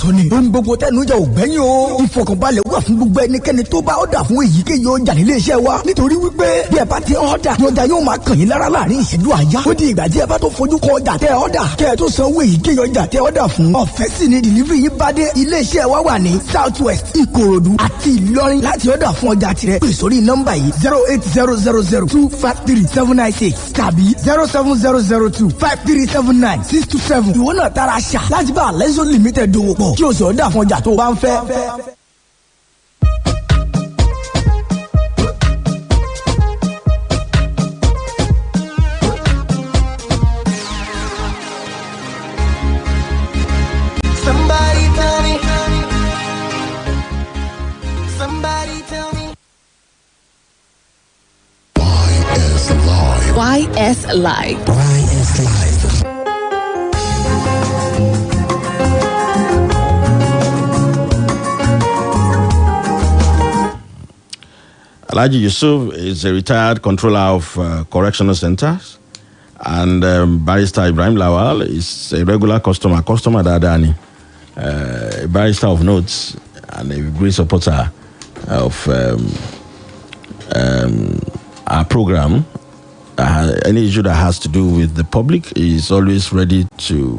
sọ ni. ohun gbogbo tẹnu jẹ ògbẹ́yìn o. ìfọkànbalẹ̀ wà fún gbogbo ẹnikẹ́ni tó bá ọ̀dà fún èyíkéyìí ọjà nílé iṣẹ́ wa. nítorí wípé bí ẹ bá ti ọ̀dà ní ọjà yóò máa kàn yín lára láàrin ìṣẹ́jú àyá. ó di ìgbà tí ẹ bá tó fojú kọ ọjà tẹ ọ̀dà. kẹ́ ẹ tó san owó èyíkéyìí ọjà tẹ ọ̀dà fún. ọ̀fẹ́ sì ni delivery yín bá dé. ilé iṣẹ́ wa wà ní South West Ìkòròdú àti Ìlọrin. láti ọ̀dà fún ọjà tirẹ̀ pè sórí nọ́mbà yìí 08000253796 tàbí 070025379 ìwọ náà tara ṣá láti bá Alẹ́sọ Limited dòwò pọ̀ kí o sì ọ̀dà fún ọjà tó o bá ń fẹ́. YS Live. YS Live. Alhaji Yusuf is a retired controller of correctional centers, and Barrister Ibrahim Lawal is a regular customer Dadani, a barrister of notes and a great supporter of our program. Any issue that has to do with the public is always ready to,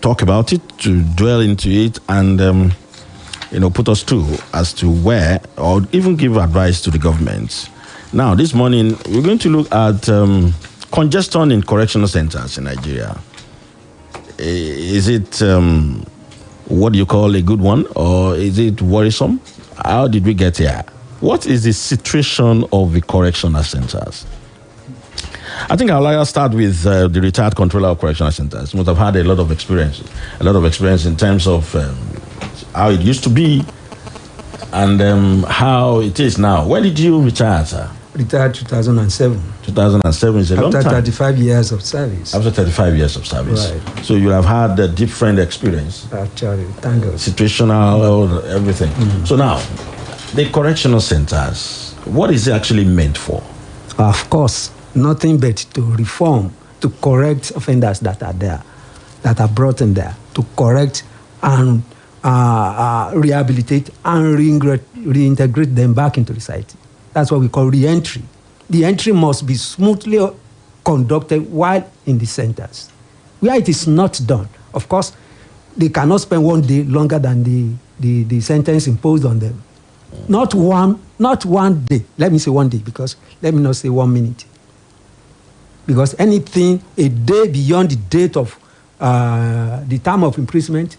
talk about it, to dwell into it, and put us through as to where, or even give advice to the government. Now, this morning, we're going to look at congestion in correctional centers in Nigeria. Is it what do you call a good one, or is it worrisome? How did we get here? What is the situation of the correctional centers? I think I'll like to start with the retired controller of correctional centers. You must have had a lot of experience in terms of how it used to be and how it is now. When did you retire, sir? Retired 2007. 2007 is a long time. After 35 years of service. After 35 years of service. Right. So you have had a different experience. Actually, thank God. Situational, everything. Mm-hmm. So now, the correctional centers, what is it actually meant for? Of course, nothing but to reform, to correct offenders that are there, that are brought in there, to correct and rehabilitate and reintegrate them back into society. That's what we call re-entry. The entry must be smoothly conducted while in the centers. Where it is not done, of course, they cannot spend 1 day longer than the sentence imposed on them. Not one day. Let me say 1 day, because let me not say 1 minute. Because anything a day beyond the date of the term of imprisonment,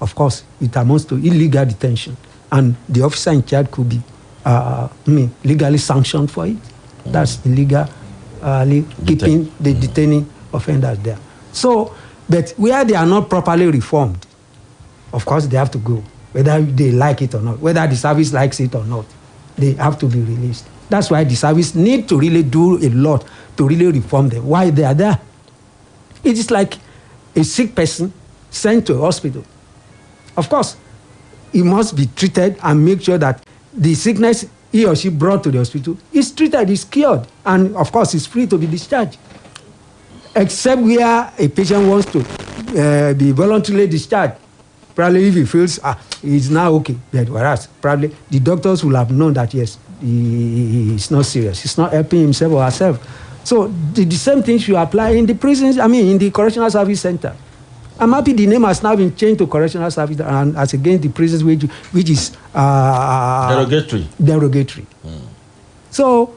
of course, it amounts to illegal detention, and the officer in charge could be legally sanctioned for it. That's illegal, keeping the detaining offenders there. So, but where they are not properly reformed, of course, they have to go. Whether they like it or not, whether the service likes it or not, they have to be released. That's why the service need to really do a lot to really reform them while they are there. It is like a sick person sent to a hospital. Of course, he must be treated and make sure that the sickness he or she brought to the hospital is treated, is cured, and of course, is free to be discharged. Except where a patient wants to be voluntarily discharged. Probably if he feels he's now okay, but whereas probably the doctors will have known that yes, he's not serious, he's not helping himself or herself. So the same thing should apply in the prisons. In the correctional service center. I'm happy the name has now been changed to correctional service and as against the prisons which is derogatory. Derogatory. So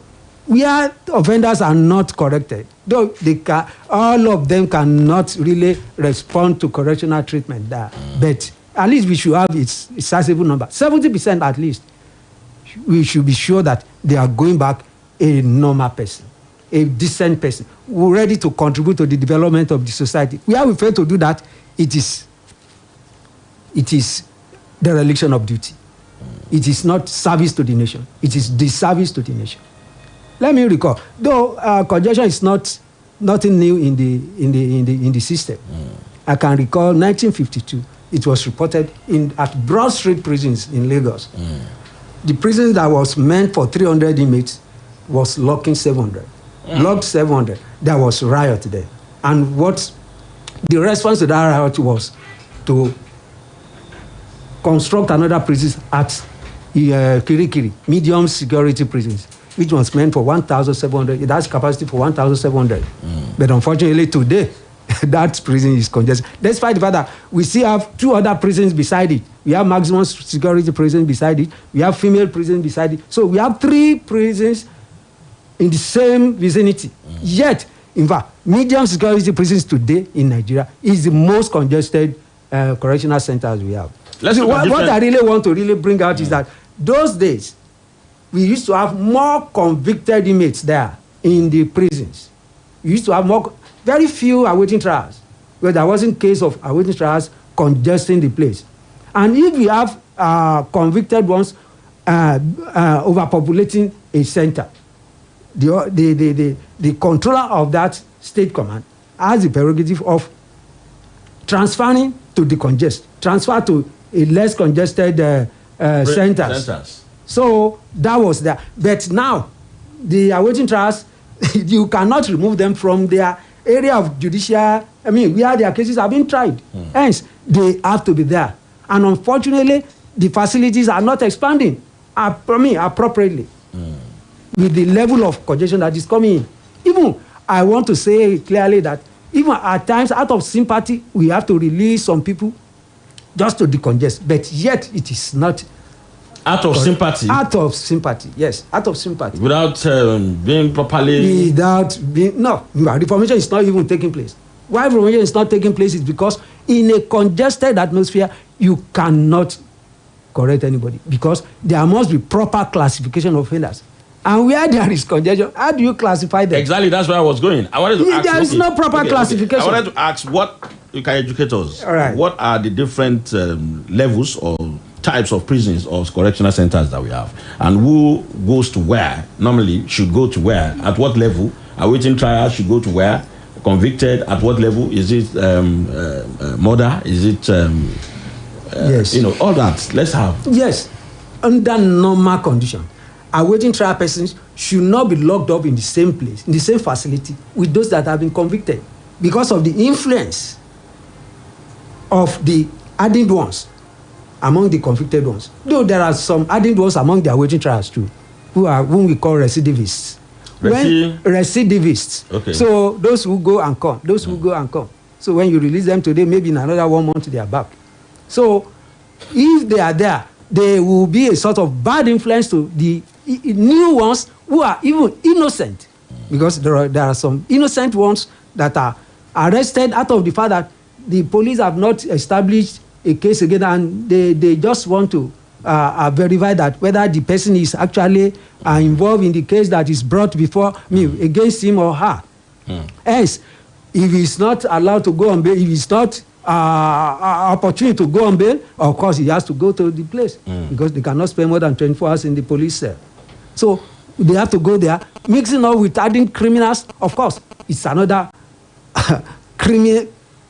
where offenders are not corrected, though all of them cannot really respond to correctional treatment there, but at least we should have its sizable number, 70% at least. We should be sure that they are going back a normal person, a decent person, ready to contribute to the development of the society. Where we fail to do that, it is dereliction of duty. It is not service to the nation. It is disservice to the nation. Let me recall, though congestion is nothing new in the system. I can recall 1952. It was reported at Broad Street prisons in Lagos. The prison that was meant for 300 inmates was locking 700. Locked 700. There was riot there. And what the response to that riot was to construct another prison at Kirikiri, medium security prisons, which was meant for 1,700. It has capacity for 1,700. But unfortunately, today, that prison is congested. Despite the fact that we still have 2 other prisons beside it. We have maximum security prison beside it. We have female prison beside it. So we have 3 prisons in the same vicinity. Yet, in fact, medium security prisons today in Nigeria is the most congested correctional centers we have. What I really want to really bring out is that those days, we used to have more convicted inmates there in the prisons. We used to have very few awaiting trials, where there wasn't case of awaiting trials congesting the place. And if we have convicted ones overpopulating a center, the controller of that state command has the prerogative of transferring to decongest, transfer to a less congested centers. So that was that. But now, the awaiting trials, you cannot remove them from their area of judicial, where their cases have been tried. Hence, they have to be there. And unfortunately, the facilities are not expanding appropriately with the level of congestion that is coming in. Even, I want to say clearly that even at times, out of sympathy, we have to release some people just to decongest. But yet, it is not. Out of sympathy? Out of sympathy, yes. Out of sympathy. Without being properly... No, reformation is not even taking place. Why reformation is not taking place is because in a congested atmosphere, you cannot correct anybody. Because there must be proper classification of offenders. And where there is congestion, how do you classify them? Exactly, that's where I was going. I wanted to ask... There is no proper classification. I wanted to ask what... You can educate us. All right. What are the different levels or types of prisons or correctional centers that we have? And who goes to where? Normally, should go to where? At what level? Awaiting trial should go to where? Convicted at what level? Is it murder? Is it... yes. All that. Let's have... Yes. Under normal condition, awaiting trial persons should not be locked up in the same place, in the same facility with those that have been convicted because of the influence of the hardened ones among the convicted ones. Though there are some hardened ones among the awaiting trials too, whom we call recidivists. Recidivists. Okay. So those who go and come, So when you release them today, maybe in another 1 month they are back. So if they are there, they will be a sort of bad influence to the new ones who are even innocent. Because there are some innocent ones that are arrested out of the fact that the police have not established a case again, and they just want to verify that whether the person is actually involved in the case that is brought before me against him or her. Hence, if he's not allowed to go on bail, if it's not opportunity to go on bail, of course he has to go to the place because they cannot spend more than 24 hours in the police cell. So they have to go there, mixing up with adding criminals. Of course, it's another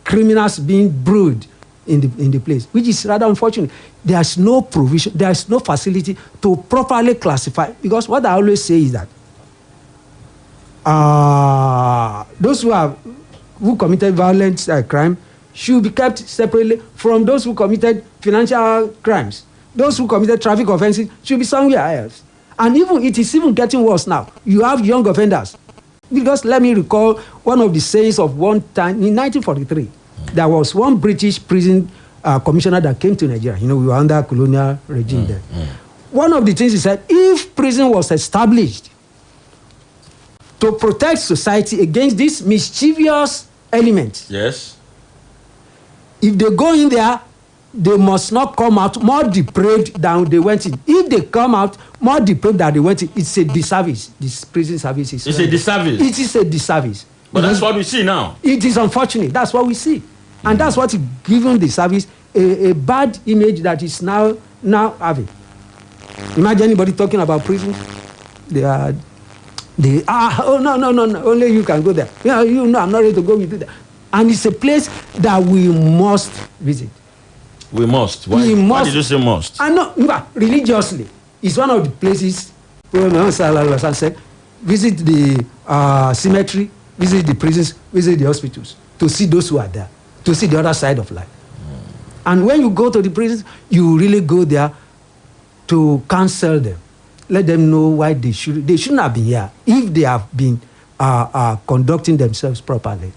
criminals being brewed in the place, which is rather unfortunate. There's no provision, there's no facility to properly classify. Because what I always say is that those who committed violent crime should be kept separately from those who committed financial crimes. Those who committed traffic offenses should be somewhere else. And it is even getting worse now. You have young offenders. Because let me recall one of the sayings of one time in 1943. There was one British prison commissioner that came to Nigeria. We were under colonial regime then. One of the things he said, if prison was established to protect society against these mischievous elements, yes, if they go in there, they must not come out more depraved than they went in. If they come out more depraved than they went in, it's a disservice. This prison service is... It's a disservice? It is a disservice. But that's what we see now. It is unfortunate. That's what we see. And that's what is giving the service a bad image that is now having. Imagine anybody talking about prison. No, only you can go there. I'm not ready to go with you there. And it's a place that we must visit. We must. Why did you say must? I know, religiously. It's one of the places where Muhammad Sallallahu Alaihi Wasallam said, visit the cemetery, visit the prisons, visit the hospitals, to see those who are there, to see the other side of life. And when you go to the prisons, you really go there to counsel them. Let them know why they shouldn't have been here if they have been conducting themselves properly.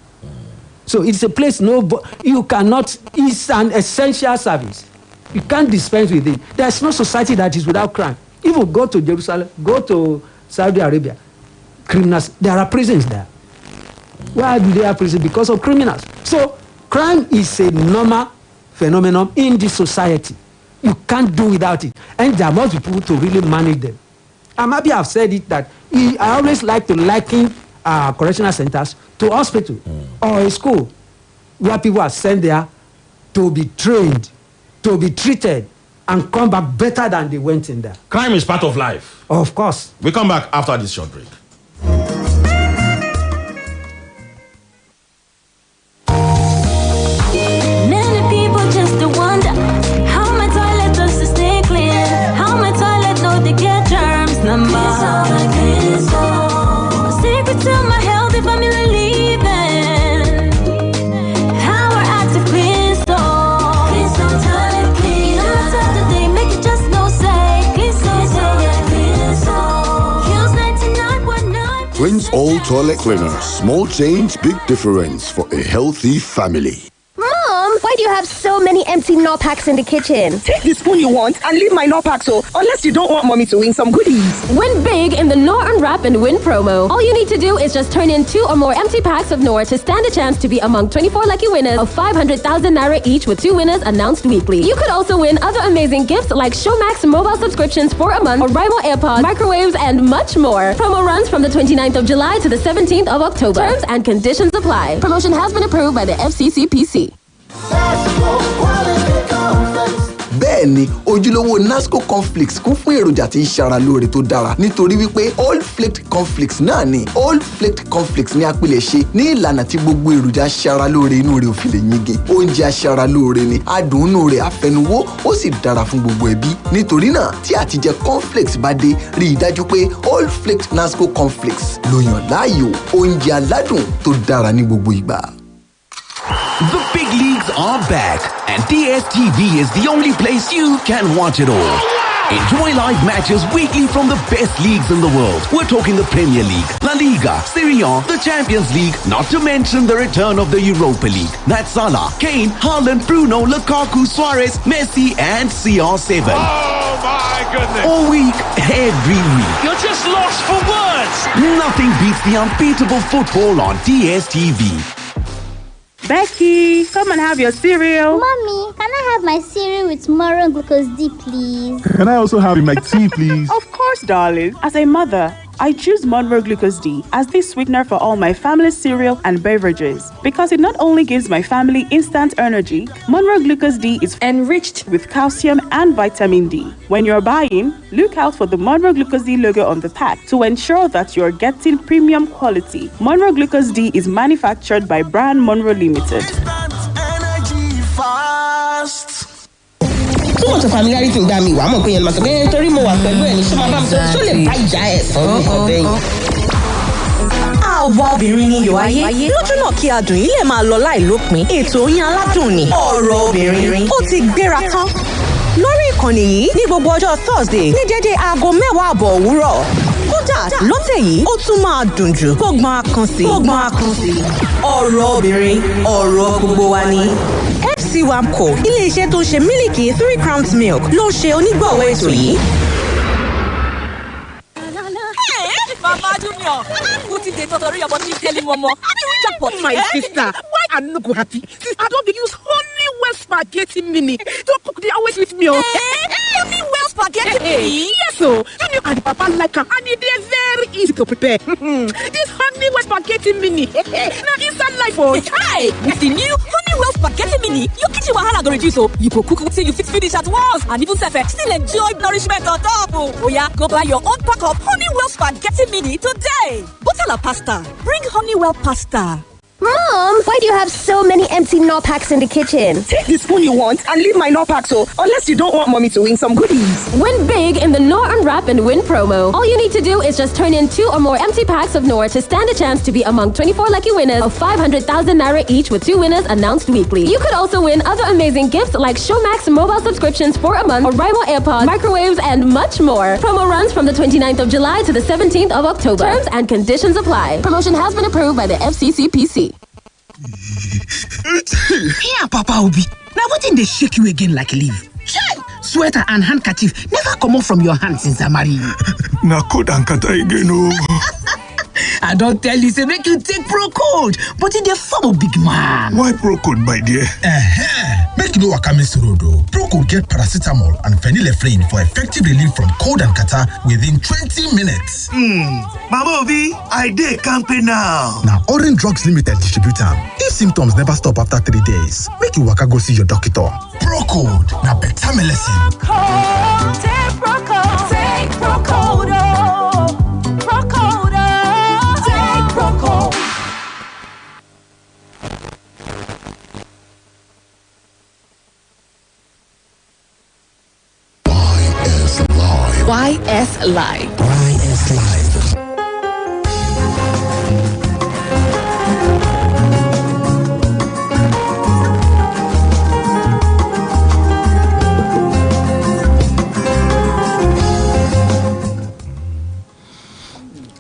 So it's a place you cannot. It's an essential service. You can't dispense with it. There's no society that is without crime. Even go to Jerusalem, go to Saudi Arabia, criminals. There are prisons there. Why do they have prisons? Because of criminals. So crime is a normal phenomenon in the society. You can't do without it. And there must be people to really manage them. And maybe I've said it that I always like to liken correctional centers to hospital or a school where people are sent there to be trained, to be treated, and come back better than they went in there. Crime is part of life. Of course. We come back after this short break. Many people just wonder how my toilet does to stay clean, how my toilet know they get germs number. Secret to my healthy family living. How we're active clean so toilet clean. No matter the day, make it just no say. Clean so kills 99.9%. Prince All Toilet Cleaner. Small change, big difference for a healthy family. Mom, why do you have so many empty Knorr packs in the kitchen? Take the spoon you want and leave my Knorr pack unless you don't want mommy to win some goodies. Win big in the Knorr Unwrap and Win promo. All you need to do is just turn in 2 or more empty packs of Knorr to stand a chance to be among 24 lucky winners of 500,000 naira each, with 2 winners announced weekly. You could also win other amazing gifts like Showmax mobile subscriptions for a month, or Rimo AirPods, microwaves, and much more. Promo runs from the 29th of July to the 17th of October. Terms and conditions apply. Promotion has been approved by the FCCPC. Bẹ́ẹ̀ni, ojúlówó Nasco cornflakes kún fún èròjà tí ń ṣara lóore tó dára nítorí wípé Old Flaked cornflakes náà ni. Old Flaked cornflakes ní apilẹ̀ṣe ní ìlànà tí gbogbo èròjà ṣara lóore inú rẹ̀ ò fi lè yingin. Oúnjẹ aṣara lóore ni, adùn inú rẹ̀ afẹnuwó, ó sì dára fún gbogbo ẹbí. Nítorí náà, tí àtijẹ cornflakes bá dé, rí i dájú pé Old Flaked Nasco cornflakes ló yàn láàyò. Oúnjẹ aládùn tó dára ní gbogbo ìgbà. The big leagues are back, and DSTV is the only place you can watch it all. Enjoy live matches weekly from the best leagues in the world. We're talking the Premier League, La Liga, Serie A, the Champions League, not to mention the return of the Europa League. That's Salah, Kane, Haaland, Bruno, Lukaku, Suarez, Messi, and CR7. Oh my goodness! All week, every week. You're just lost for words! Nothing beats the unbeatable football on DSTV. Becky, come and have your cereal. Mommy, can I have my cereal with more glucose D, please? Can I also have my tea, please? Of course, darling. As a mother, I choose Monroe Glucose D as the sweetener for all my family's cereal and beverages because it not only gives my family instant energy, Monroe Glucose D is enriched with calcium and vitamin D. When you're buying, look out for the Monroe Glucose D logo on the pack to ensure that you're getting premium quality. Monroe Glucose D is manufactured by Brand Monroe Limited. Too much of familiarity ń dá mi wà á mọ̀ pé yẹn máa sọ pé torí mo wà pẹ̀lú ẹ̀ ní ṣé máa bá mi sọ ṣó lè bá ìjà ẹ̀ sọ nǹkan bẹ́yìn. Àwa obìnrin ni iyọ̀ ayé. Lójú náà kí adùn yìí lè máa lọ láìlópin. Ètò yín aládùn ni ọ̀rọ̀ obìnrin. Ó ti gbéra tán. Lórí ìkànnì yìí ní gbogbo ọjọ́ Thursday ní dédé aago 10:00 òwúrọ̀. Kódà lọ́tẹ̀ yìí ó tún máa dùn jù. Gbọ̀ngbọ̀n akàn sí. Ọ̀rọ̀ obìnrin, ọ̀rọ̀ gbogbo wa ni. FC Wamco, ilé-iṣẹ́ tó ń ṣe mílìkì 3 Crowns Milk ló ń ṣe onígbọ̀wọ́ ètò yìí. Mama Junior, put it into the but you tell him one more. Jackpot, my sister. Why are you not go happy? I don't use Honeywell spaghetti mini. Don't cook the always with me. Honeywell spaghetti mini? Yes, so Junior and Papa like her, and it is very easy to prepare. This Honeywell spaghetti mini. Now inside life, oh, hi! With the new Honeywell spaghetti mini, your kitchen wahala go reduce, so you go cook till you finish at once, and even still enjoy nourishment on top. Oh yeah, go buy your own pack of Honeywell spaghetti mini today. Bottle of pasta. Bring Honeywell pasta. Mom, why do you have so many empty Knorr packs in the kitchen? Take the spoon you want and leave my Knorr pack unless you don't want mommy to win some goodies. Win big in the Knorr Unwrap and Win promo. All you need to do is just turn in 2 or more empty packs of Knorr to stand a chance to be among 24 lucky winners of 500,000 naira each, with 2 winners announced weekly. You could also win other amazing gifts like Showmax mobile subscriptions for a month, Oraimo AirPods, microwaves, and much more. Promo runs from the 29th of July to the 17th of October. Terms and conditions apply. Promotion has been approved by the FCCPC. Here, Papa Obi. Now what in they shake you again like leaf? Chai! Sweater and handkerchief never come off from your hands since I married you. Na cold and kata again, I don't tell you, say make you take Procode, but in the form of big man. Why Procode, my dear? Make you know what comes through, though. Procode get paracetamol and phenylephrine for effective relief from cold and kata within 20 minutes. Mama Obi, I can't pay now. Now, Orange Drugs Limited distributor. If symptoms never stop after 3 days, make you waka go see your doctor. Procode, now better medicine. Take Procode, take Procode, Procode, take Procode. YS Live. YS Live.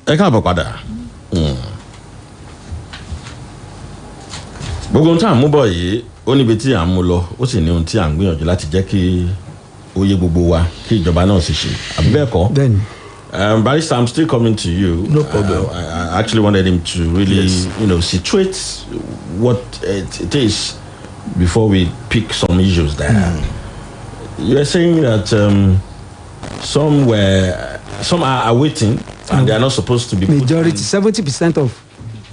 Ẹ káàbọ̀ padà. Gbogbo ohun tí à ń mú bọ̀ yìí ó níbi tí à ń mú lọ, ó sì ní ohun tí à ń gbìyànjú láti jẹ́ kí ó yé gbogbo wa kí ìjọba náà sì ṣe. Àbí bẹ́ẹ̀ kọ́? Bẹ́ẹ̀ni. Barrister, I'm still coming to you. No problem. I actually wanted him to really, situate what it is before we pick some issues there. You are saying that some are awaiting and they are not supposed to be. Majority, 70% of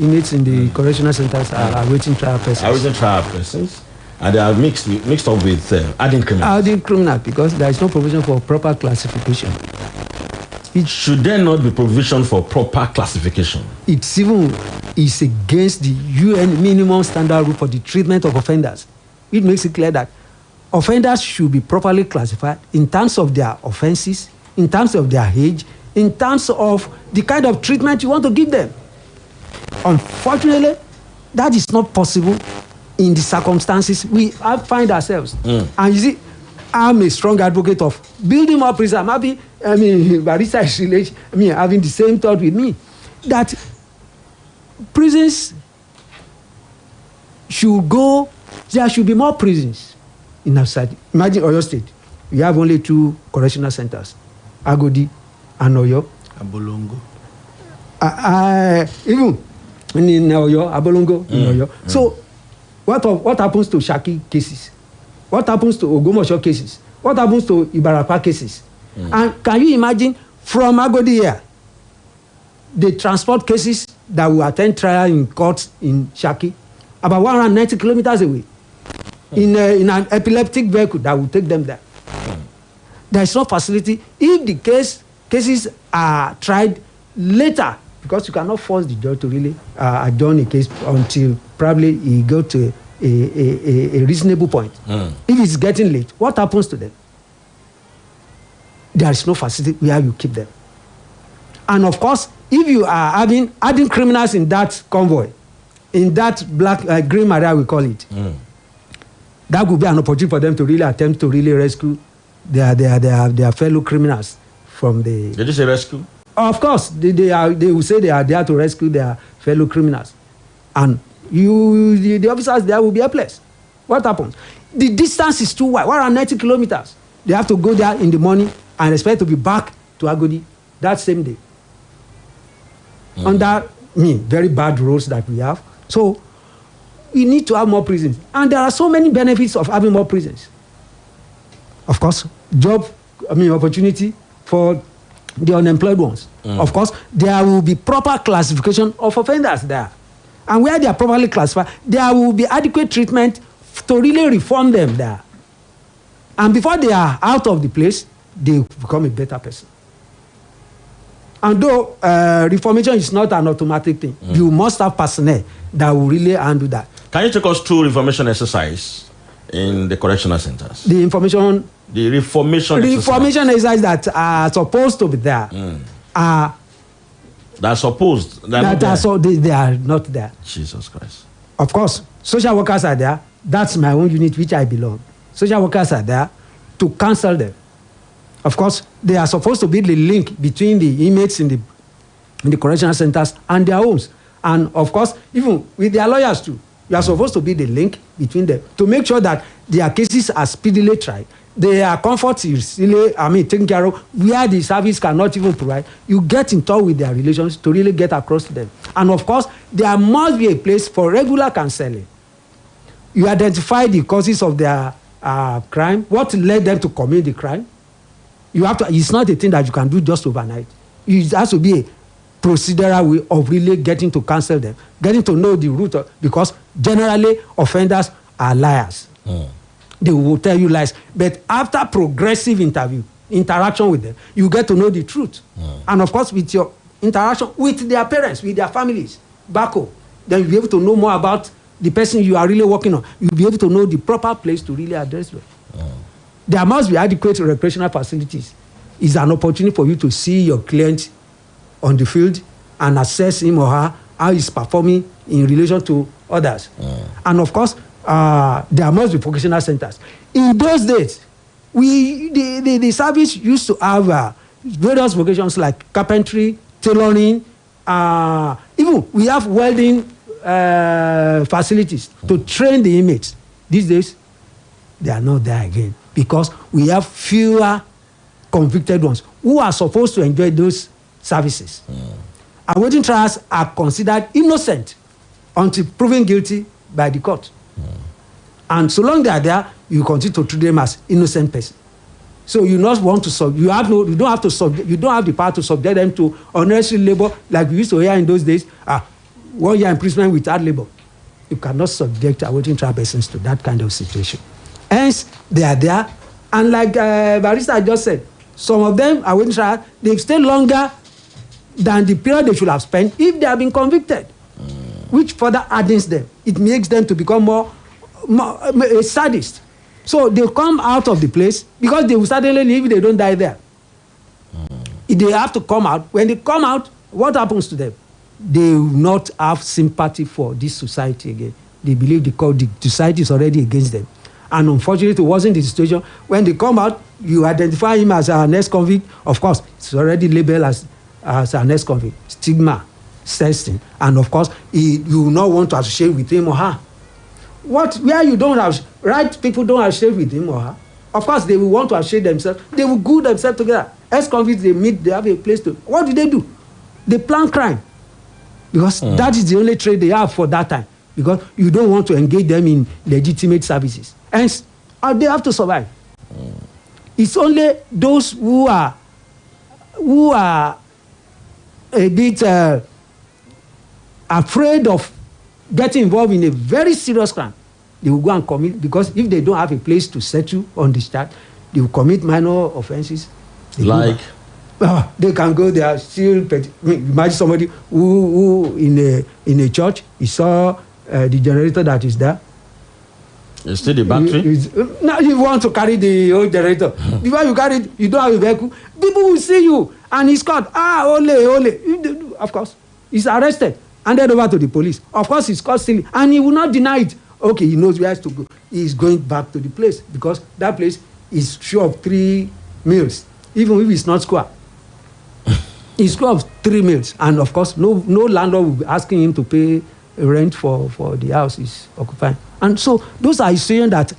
inmates in the correctional centers are awaiting trial persons. Awaiting trial persons, and they are mixed up with adding criminals. Adding criminal because there is no provision for proper classification. Should there not be provision for proper classification? It's even is against the UN minimum standard rule for the treatment of offenders. It makes it clear that offenders should be properly classified in terms of their offenses, in terms of their age, in terms of the kind of treatment you want to give them. Unfortunately, that is not possible in the circumstances we find ourselves. And you see, I'm a strong advocate of building more prisons. Barrister is having the same thought with me, that prisons should go, there should be more prisons in our side. Imagine Oyo State. We have only 2 correctional centers, Agodi and Oyo. Abolongo. Even in Oyo, Abolongo, in Oyo. So, what happens to Shaki cases? What happens to Ogomosho cases? What happens to Ibarapa cases? And can you imagine from Agodi here, they transport cases that will attend trial in courts in Shaki about 190 kilometers away in an epileptic vehicle that will take them there. There is no facility. If the cases are tried later, because you cannot force the judge to really adjourn a case until probably he go to a reasonable point. If it's getting late, what happens to them? There is no facility where you keep them. And of course, if you are adding criminals in that convoy, in that green area we call it, that would be an opportunity for them to really attempt to really rescue their fellow criminals from the. Did you say rescue? Of course, they will say they are there to rescue their fellow criminals, and the officers there will be helpless. What happens? The distance is too wide. 190 kilometers. They have to go there in the morning and expect to be back to Agodi that same day. Under very bad roads that we have. So we need to have more prisons. And there are so many benefits of having more prisons. Of course, opportunity for the unemployed ones. Of course, there will be proper classification of offenders there. And where they are properly classified, there will be adequate treatment to really reform them there. And before they are out of the place, they become a better person. And though reformation is not an automatic thing, you must have personnel that will really handle that. Can you take us through reformation exercise in the correctional centers? The reformation exercise that are supposed to be there are that's supposed they are not there. Jesus Christ. Of course, social workers are there. That's my own unit which I belong. Social workers are there to counsel them. Of course, they are supposed to be the link between the inmates in the correctional centers and their homes. And of course, even with their lawyers too, you are supposed to be the link between them to make sure that their cases are speedily tried. Their comfort is really, taken care of, where the service cannot even provide. You get in touch with their relations to really get across to them. And of course, there must be a place for regular counseling. You identify the causes of their crime, what led them to commit the crime. You have to. It's not a thing that you can do just overnight. It has to be a procedural way of really getting to counsel them, getting to know the root of, because generally offenders are liars. They will tell you lies. But after progressive interaction with them, you get to know the truth. And of course, with your interaction with their parents, with their families back home, then you'll be able to know more about the person you are really working on. You'll be able to know the proper place to really address them. There must be adequate recreational facilities. It's an opportunity for you to see your client on the field and assess him or her, how he's performing in relation to others. And of course, there must be vocational centers. In those days, the service used to have various vocations like carpentry, tailoring, even we have welding facilities to train the inmates. These days, they are not there again because we have fewer convicted ones who are supposed to enjoy those services. Awaiting trials are considered innocent until proven guilty by the court. And so long they are there, you continue to treat them as innocent person. So you not want to you don't have the power to subject them to unnecessary labor like we used to hear in those days. 1 year imprisonment without labor. You cannot subject awaiting trial persons to that kind of situation. Hence, they are there, and like Barrister just said, some of them awaiting trial, they've stayed longer than the period they should have spent if they have been convicted, which further hardens them. It makes them to become more a sadist. So they come out of the place because they will certainly leave if they don't die there. They have to come out. When they come out, what happens to them? They will not have sympathy for this society again. They believe the society is already against them. And unfortunately, it wasn't the situation. When they come out, you identify him as an ex-convict. Of course, it's already labeled as an ex-convict. Stigma, testing. And of course, you will not want to associate with him or her. Where you don't have, right people don't associate with him or her. Of course, they will want to associate themselves. They will glue themselves together. Ex-convicts, they meet, they have a place to. What do? They plan crime. Because that is the only trade they have for that time. Because you don't want to engage them in legitimate services. Hence, they have to survive. It's only those who are a bit afraid of getting involved in a very serious crime. They will go and commit, because if they don't have a place to settle on the start, they will commit minor offenses. They can go there still. Imagine somebody who in a church, he saw the generator that is there. It's still the battery? Now you want to carry the old generator. Before you carry it, you don't have a vehicle. People will see you and he's caught. Ole. Of course, he's arrested, handed over to the police. Of course, he's caught stealing and he will not deny it. Okay, he knows where he has to go. He's going back to the place because that place is sure of 3 meals, even if it's not square. It's square of 3 meals, and of course, no landlord will be asking him to pay rent for the house he's occupying. And so those are situations that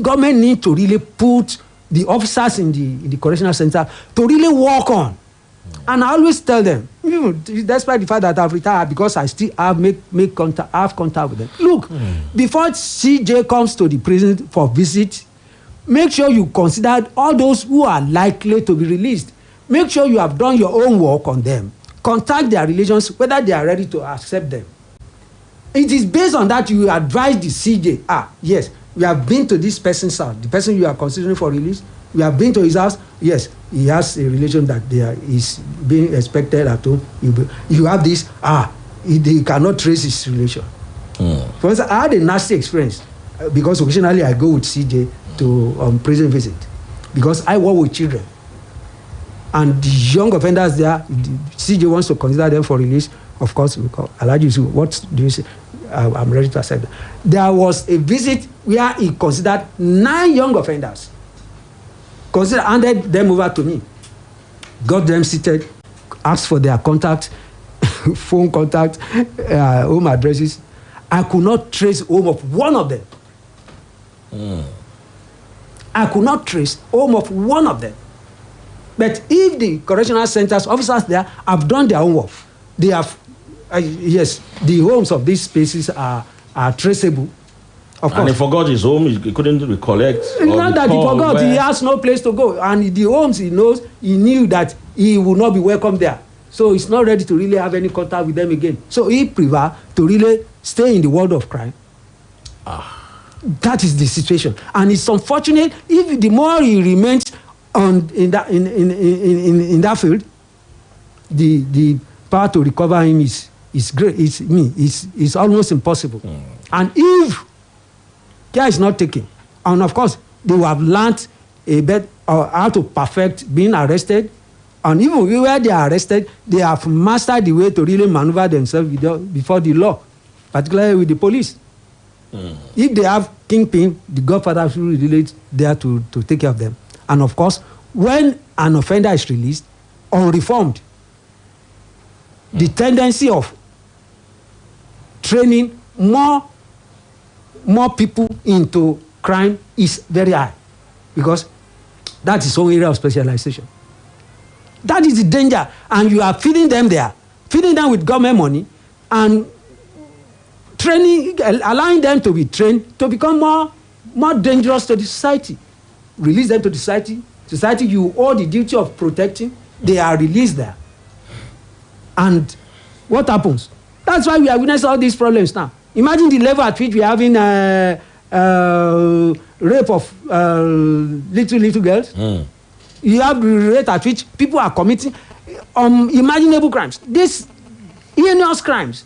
government need to really put the officers in the correctional center to really work on. And I always tell them, despite the fact that I've retired, because I still have contact with them. Look, before CJ comes to the prison for visit, make sure you consider all those who are likely to be released. Make sure you have done your own work on them. Contact their relations, whether they are ready to accept them. It is based on that you advise the CJ. Yes, we have been to this person's house. The person you are considering for release, we have been to his house. Yes, he has a relation that is being expected at home. You have this. He cannot trace his relation. For instance, I had a nasty experience because occasionally I go with CJ to prison visit because I work with children. And the young offenders there, CJ wants to consider them for release. Of course, we call Alhaji, what do you say? I'm ready to accept. There was a visit where he considered 9 young offenders. Handed them over to me. Got them seated, asked for their contact, phone contact, home addresses. I could not trace home of one of them. I could not trace home of one of them. But if the correctional centers officers there have done their homework, they have, yes, the homes of these spaces are traceable. Of course. And he forgot his home, he couldn't recollect. It's not that he forgot, he has no place to go. And the homes he knows, he knew that he would not be welcome there. So he's not ready to really have any contact with them again. So he prefers to really stay in the world of crime. That is the situation. And it's unfortunate if the more he remains in that field, the power to recover him is great. It's almost impossible. And if care is not taken, and of course they will have learned a bit how to perfect being arrested, and even where they are arrested, they have mastered the way to really maneuver themselves before the law, particularly with the police. If they have kingpin, the godfather should really there to take care of them. And of course, when an offender is released unreformed, the tendency of training more people into crime is very high, because that is one area of specialization. That is the danger, and you are feeding them with government money, and training, allowing them to be trained to become more dangerous to the society. Release them to the society you owe the duty of protecting. They are released there, and what happens? That's why we are witnessing all these problems now. Imagine the level at which we are having rape of little girls. You have the rate at which people are committing unimaginable crimes. These heinous crimes.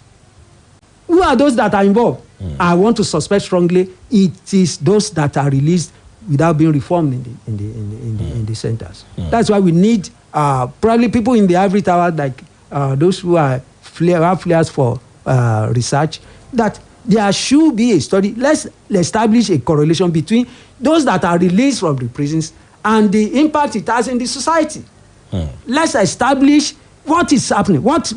Who are those that are involved? I want to suspect strongly it is those that are released without being reformed in the centers. That's why we need probably people in the ivory tower, like those who have flares for research, that there should be a study. Let's establish a correlation between those that are released from the prisons and the impact it has in the society. Let's establish what is happening. What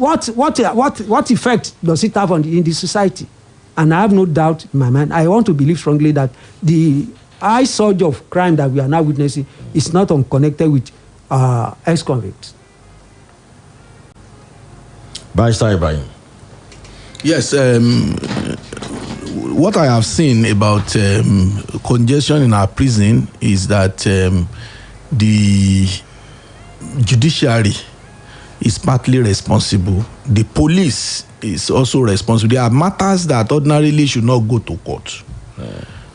effect does it have in the society? And I have no doubt in my mind. I want to believe strongly that the high surge of crime that we are now witnessing is not unconnected with ex-convicts. Barrister Ibrahim. Yes, what I have seen about congestion in our prison is that the judiciary is partly responsible. The police is also responsible. There are matters that ordinarily should not go to court.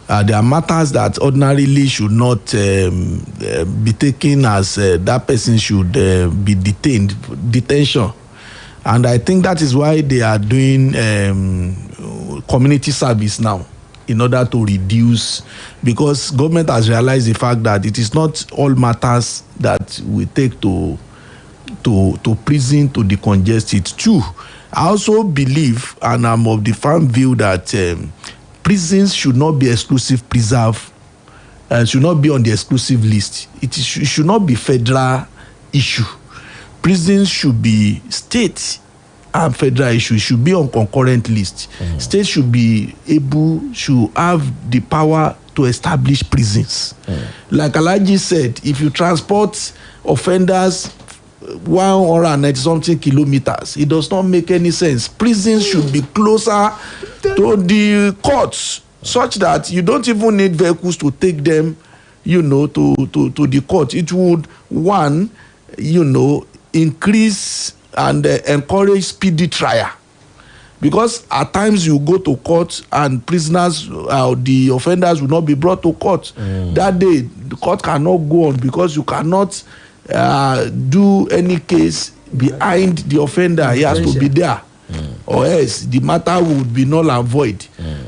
There are matters that ordinarily should not be taken as that person should be detention. And I think that is why they are doing community service now, in order to reduce, because government has realized the fact that it is not all matters that we take to prison to decongest it too. I also believe, and I'm of the firm view, that prisons should not be exclusive preserve, should not be on the exclusive list. It should not be federal issue. Prisons should be state and federal issues, should be on concurrent list. States should have the power to establish prisons. Like Alhaji said, if you transport offenders 190 something kilometers, it does not make any sense. Prisons should be closer to the courts, such that you don't even need vehicles to take them, to the court. It would, increase and encourage speedy trial, because at times you go to court and prisoners, the offenders will not be brought to court. That day the court cannot go on, because you cannot do any case behind the offender. He has to be there, or else the matter would be null and void.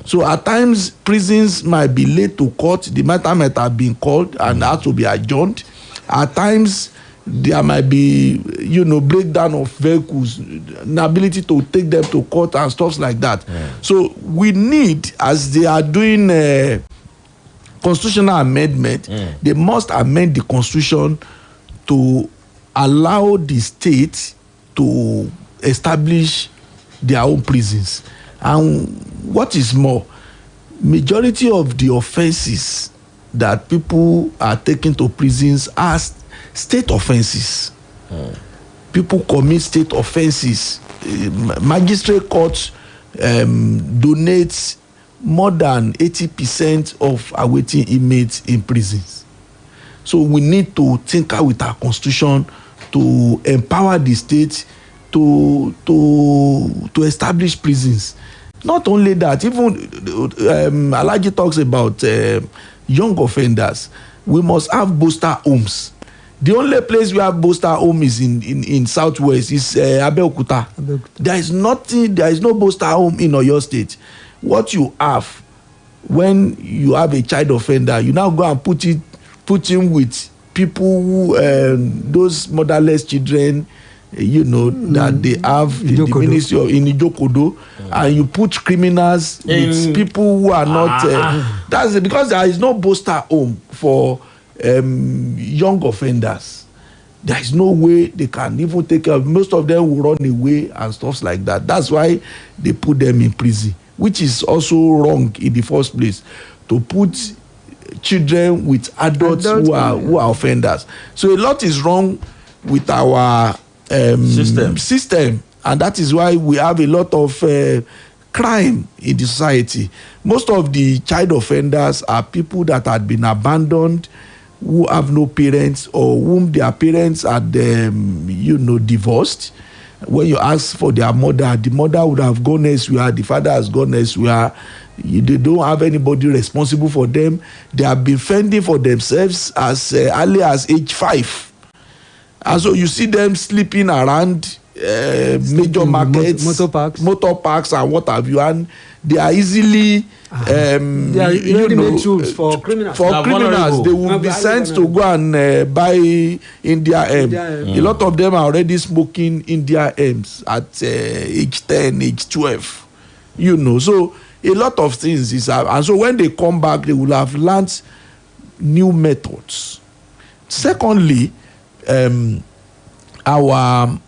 So at times, prisons might be late to court. The matter might have been called and had to be adjourned. At times, there might be, breakdown of vehicles, inability to take them to court and stuff like that. So we need, as they are doing constitutional amendment, they must amend the constitution to allow the state to establish their own prisons. And what is more, majority of the offenses that people are taken to prisons are state offenses. People commit state offenses. Magistrate courts donate more than 80% of awaiting inmates in prisons. So we need to tinker with our constitution to empower the state to establish prisons. Not only that, even Alhaji talks about young offenders. We must have booster homes. The only place we have booster home is in Southwest, is Abeokuta. There is no booster home in Oyo State. What you have when you have a child offender, you now go and put him with people who, those motherless children, that they have in the ministry of in Ijokodo, and you put criminals with people who are not. That's because there is no booster home for young offenders. There is no way they can even take care of. Most of them will run away and stuff like that. That's why they put them in prison, which is also wrong in the first place, to put children with adults who are offenders. So a lot is wrong with our system, and that is why we have a lot of crime in the society. Most of the child offenders are people that had been abandoned, who have no parents, or whom their parents had divorced. When you ask for their mother, the mother would have gone elsewhere, the father has gone elsewhere. They don't have anybody responsible for them. They have been fending for themselves as early as age 5. And so you see them sleeping around major markets, motor parks and what have you, and they are easily they are ready-made tools for criminals. They will be sent to go and buy India M. A lot of them are already smoking India M's at age 10, age 12. So a lot of things is, and so when they come back, they will have learned new methods. Secondly, our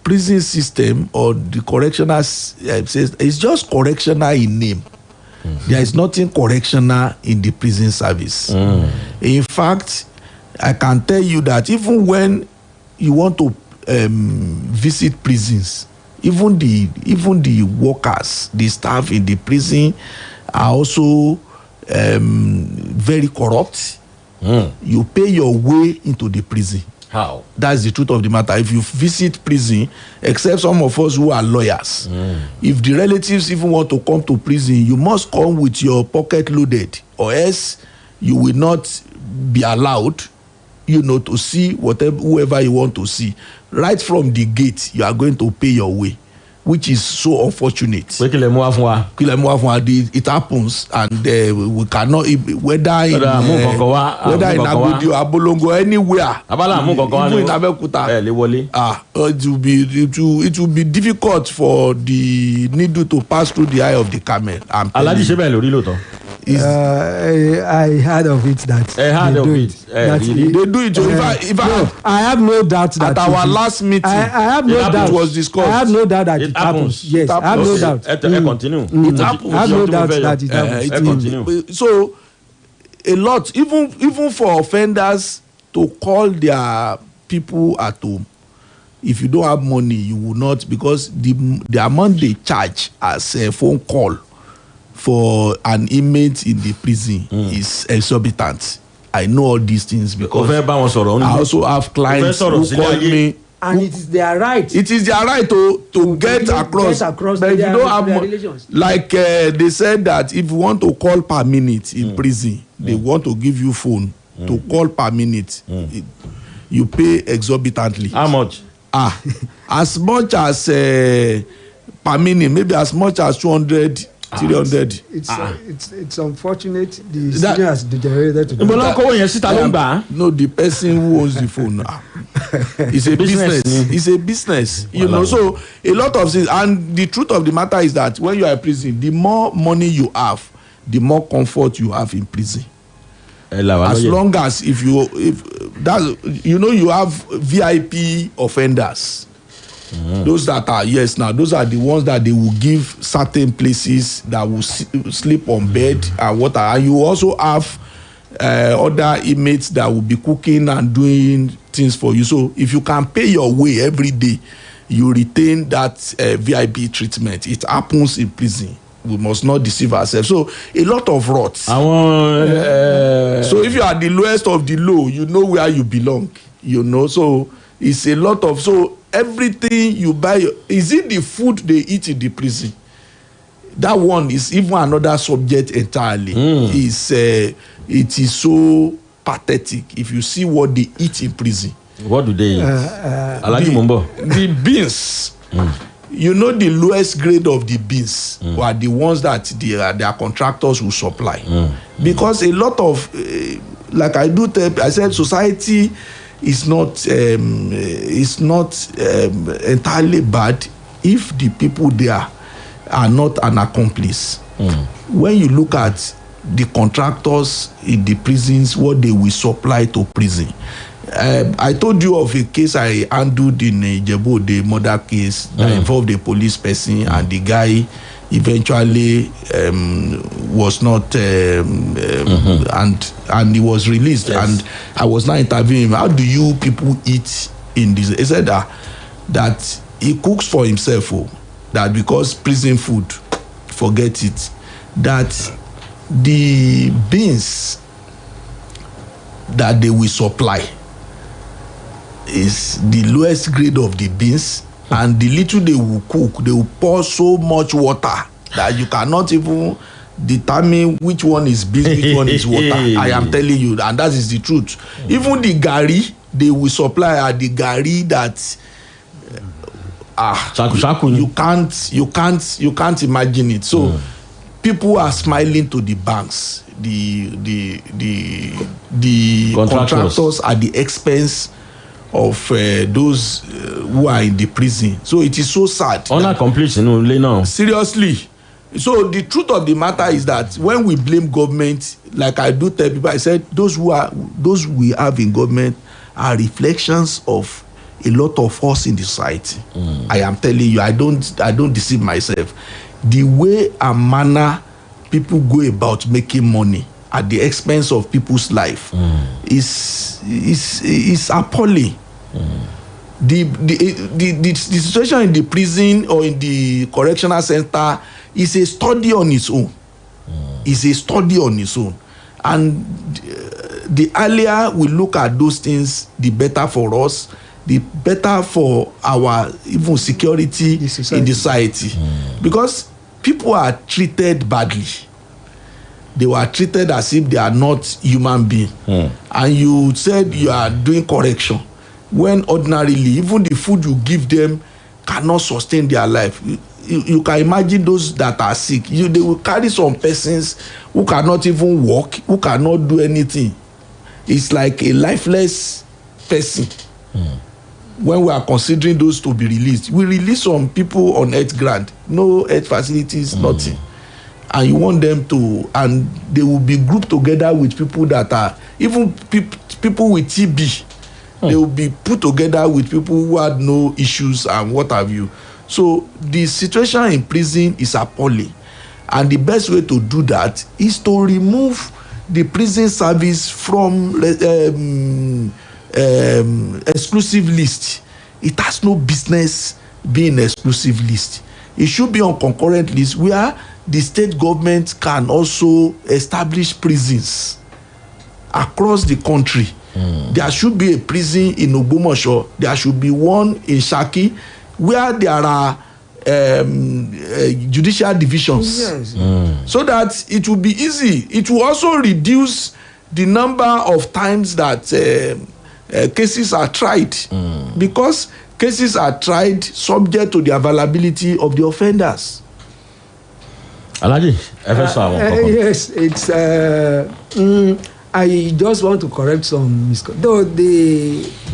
prison system, or the correctional says, is just correctional in name. There is nothing correctional in the prison service. In fact, I can tell you that even when you want to visit prisons, even the workers, the staff in the prison are also very corrupt. You pay your way into the prison. How? That's the truth of the matter. If you visit prison, except some of us who are lawyers, if the relatives even want to come to prison, you must come with your pocket loaded, or else you will not be allowed, to see whoever you want to see. Right from the gate, you are going to pay your way, which is so unfortunate. It happens, and we cannot, whether in Agodi or Abolongo, anywhere, even in Abeokuta, it will be difficult for the needle to pass through the eye of the camel. I heard of it that they do it. I have no doubt that at our last meeting, I have no doubt it was discussed. I have no doubt that it happens. Yes, I have no doubt. Continue. It happens. I have no doubt that it happens. So a lot, even for offenders to call their people at home, if you don't have money, you will not, because the amount they charge as a phone call for an inmate in the prison is exorbitant. I know all these things because I also have clients who call me. And it is their right. It is their right to get across. But if you don't have like they said that if you want to call per minute in prison, they want to give you phone to call per minute. You pay exorbitantly. How much? As much as per minute, maybe as much as 200 300. It's unfortunate the senior has degenerated to No, the person who owns the phone now. It's a business. It's a business. You know, so a lot of things. And the truth of the matter is that when you are in prison, the more money you have, the more comfort you have in prison. As long as if you have VIP offenders. Those that are those are the ones that they will give certain places that will sleep on bed and water. And you also have other inmates that will be cooking and doing things for you. So if you can pay your way every day, you retain that VIP treatment. It happens in prison. We must not deceive ourselves. So a lot of rots. So if you are the lowest of the low, you know where you belong. You know, so it's a lot of everything you buy. Is it the food they eat in the prison? That one is even another subject entirely. It is so pathetic if you see what they eat in prison. What do they eat? The beans. You know, the lowest grade of the beans are the ones that their contractors will supply. Because a lot of, like I said, society is not entirely bad if the people there are not an accomplice. When you look at the contractors in the prisons, what they will supply to prison. I told you of a case I handled in Ijebu, the murder case that involved a police person, and the guy eventually was not and he was released. And I was now interviewing him. How do you people eat in this? He said that he cooks for himself. That because prison food, forget it. That the beans that they will supply is the lowest grade of the beans, and the little they will cook, they will pour so much water that you cannot even determine which one is beans, which one is water. I am telling you, and that is the truth. Even the gari they will supply are the gari that you can't imagine it. So people are smiling to the banks, the contractors at the expense of those who are in the prison. So it is so sad. Seriously. So the truth of the matter is that when we blame government, like I do tell people, I said those we have in government are reflections of a lot of us in the society. I am telling you, I don't deceive myself. The way and manner people go about making money at the expense of people's life is appalling. The situation in the prison or in the correctional center is a study on its own. It's a study on its own. And the earlier we look at those things, the better for us, the better for our even security in the society. Because people are treated badly. They were treated as if they are not human beings. And you said you are doing correction, when ordinarily even the food you give them cannot sustain their life. You can imagine those that are sick. They will carry some persons who cannot even walk, who cannot do anything. It's like a lifeless person. When we are considering those to be released, we release some people on health grant, no health facilities, nothing. And you want them to, and they will be grouped together with people that are, even people with TB. They will be put together with people who had no issues and what have you. So the situation in prison is appalling. And the best way to do that is to remove the prison service from exclusive list. It has no business being exclusive list. It should be on concurrent list where the state government can also establish prisons across the country. There should be a prison in Ogbomoso. There should be one in Shaki, where there are judicial divisions. So that it will be easy. It will also reduce the number of times that cases are tried, because cases are tried subject to the availability of the offenders. Alhaji, ẹ fẹ́ sọ àwọn kankan. Yes, it's I just want to correct some though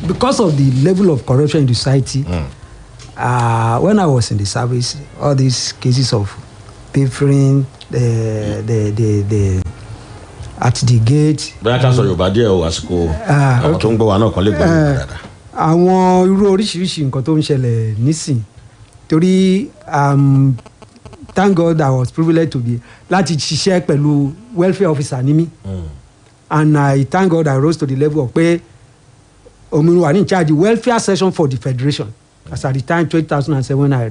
because of the level of corruption in the society. When I was in the service, all these cases of papering the at the gate. bóyá ká sọ Yorùbá díẹ̀ o àsìkò àwọn tó ń gbọ́ wa náà kan lè gbọ́ Yorùbá dáadáa. Àwọn irú oríṣiríṣi nǹkan tó ń ṣẹlẹ̀ nísìn torí thank God I was privileged to be láti ṣiṣẹ́ pẹ̀lú welfare officer ní mi and I thank God I rose to the level of pé omi wà ní in charge the welfare section for the federation as at the time 2007 when I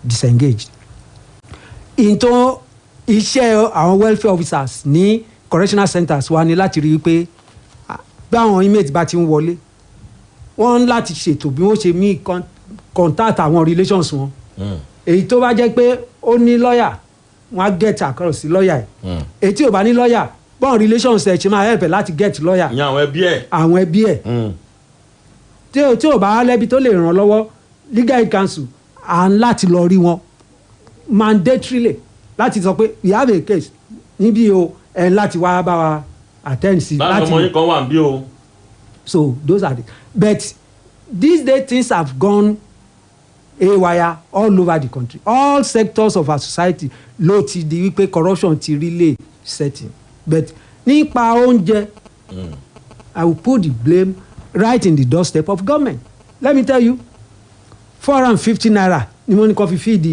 disengaged. Into iṣẹ́ àwọn welfare officers ní correctional centers wa ni láti rí i pé báwọn inmate bá ti ń wọlé wọ́n láti ṣètò bí wọ́n ṣe mí contact àwọn relations wọn èyí tó bá jẹ́ pé ó ní lọ́ọ̀yà wọ́n á get across sí lọ́ọ̀yà ẹ̀ èyí tí ò bá ní lọ́ọ̀yà bọ́n relations ẹ̀ ṣe máa help ẹ̀ láti get lọ́ọ̀yà. ní àwọn ẹbí ẹ̀. àwọn ẹbí ẹ̀ tí ò bá lẹ́bi tó lè ràn lọ́wọ́ legal aid council à ń láti lọ rí wọn mandatorily láti sọ pé we have a case níbí o ẹ̀ láti wá bá wa attend sí. báwo ọmọ yín kan wà níbí o. So those are the but these days things have gone haywire all over the country all sectors of our society ló ti di wípé corruption ti really setting but nípa oúnjẹ I will put the blame right in the doorstep of government let me tell you 450 naira ni wọ́n ní kó fi feed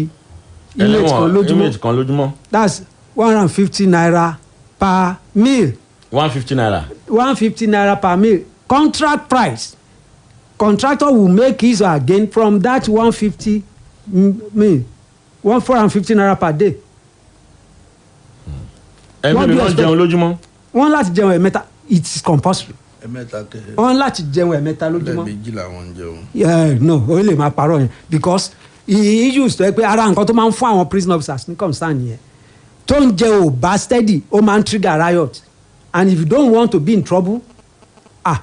inmate kan lójúmọ́ that's 150 naira per meal. 150 naira. 150 naira per meal contract price contractor will make his or her gain from that 150 meal 450 naira per day. ẹ̀mí ni wọ́n jẹun lójúmọ́. wọ́n láti jẹun ẹ̀mẹ́ta it is compulsory. ẹ̀mẹ́ta kẹ́. wọ́n láti jẹun ẹ̀mẹ́ta lójúmọ́. lẹ́ẹ̀mejì làwọn ń jẹun. no o lè máa parọ́ yẹn because issues tó yẹ pé ara nǹkan tó máa ń fún àwọn prison officers ní concern yẹn tó ń jẹ ò bá steady ó máa ń trigger riot and if you don't want to be in trouble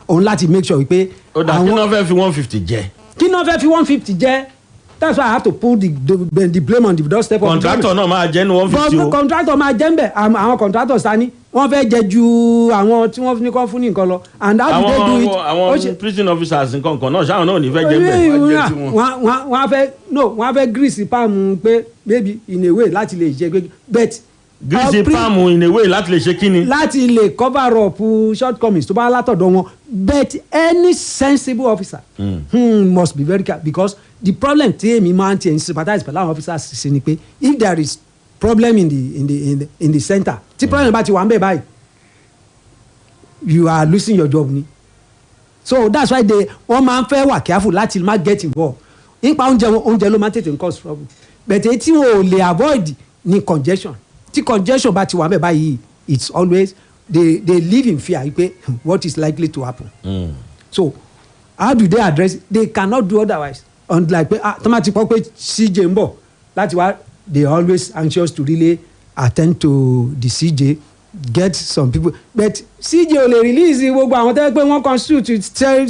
òun láti make sure wípé. ó dà kí náà fẹ́ fi 150 jẹ. kí náà fẹ́ fi 150 jẹ that's why I have to put the blame on the doorstep of the government. contractor náà máa jẹ́ ní 150 o. contractor máa jẹ́ ń bẹ̀ àwọn contractors ta ni wọ́n fẹ́ jẹ ju àwọn tí wọ́n ní kọ́ fún ní nǹkan lọ and how do they do it. àwọn prison officers nǹkan kan náà ṣáwọn náà ò ní fẹ́ jẹ́ ń bẹ̀. wọ́n á fẹ́ grease palm pé maybe in a way láti lè ṣe but. grease palm in a way láti lè ṣe kíni. láti lè cover up shortcomings tó bá látọ̀dọ̀ wọn but any sensible officer must be very careful because the problem tí èmi máa ń tiẹ̀ ń sympathize pẹ̀lú àwọn officers ṣe ni pé if there is problem in the center tí problem bá ti wà ń bẹ̀ báyìí you are losing your job ni so that's why wọ́n máa ń fẹ́ wà careful láti má get involved nípa oúnjẹ ló máa ń tètè cause trouble but èyí tí wọn ò lè avoid ni congestion tí congestion bá ti wà ń bẹ̀ báyìí it's always they live in fear pé what is likely to happen so how do they address it? They cannot do otherwise unlike pé tomati pọ̀ pé CJ ń bọ̀ láti wá they are always anxious to really attend to the CJ get some people but CJ ò lè release gbogbo àwọn tẹ́lẹ̀ pé wọ́n constitute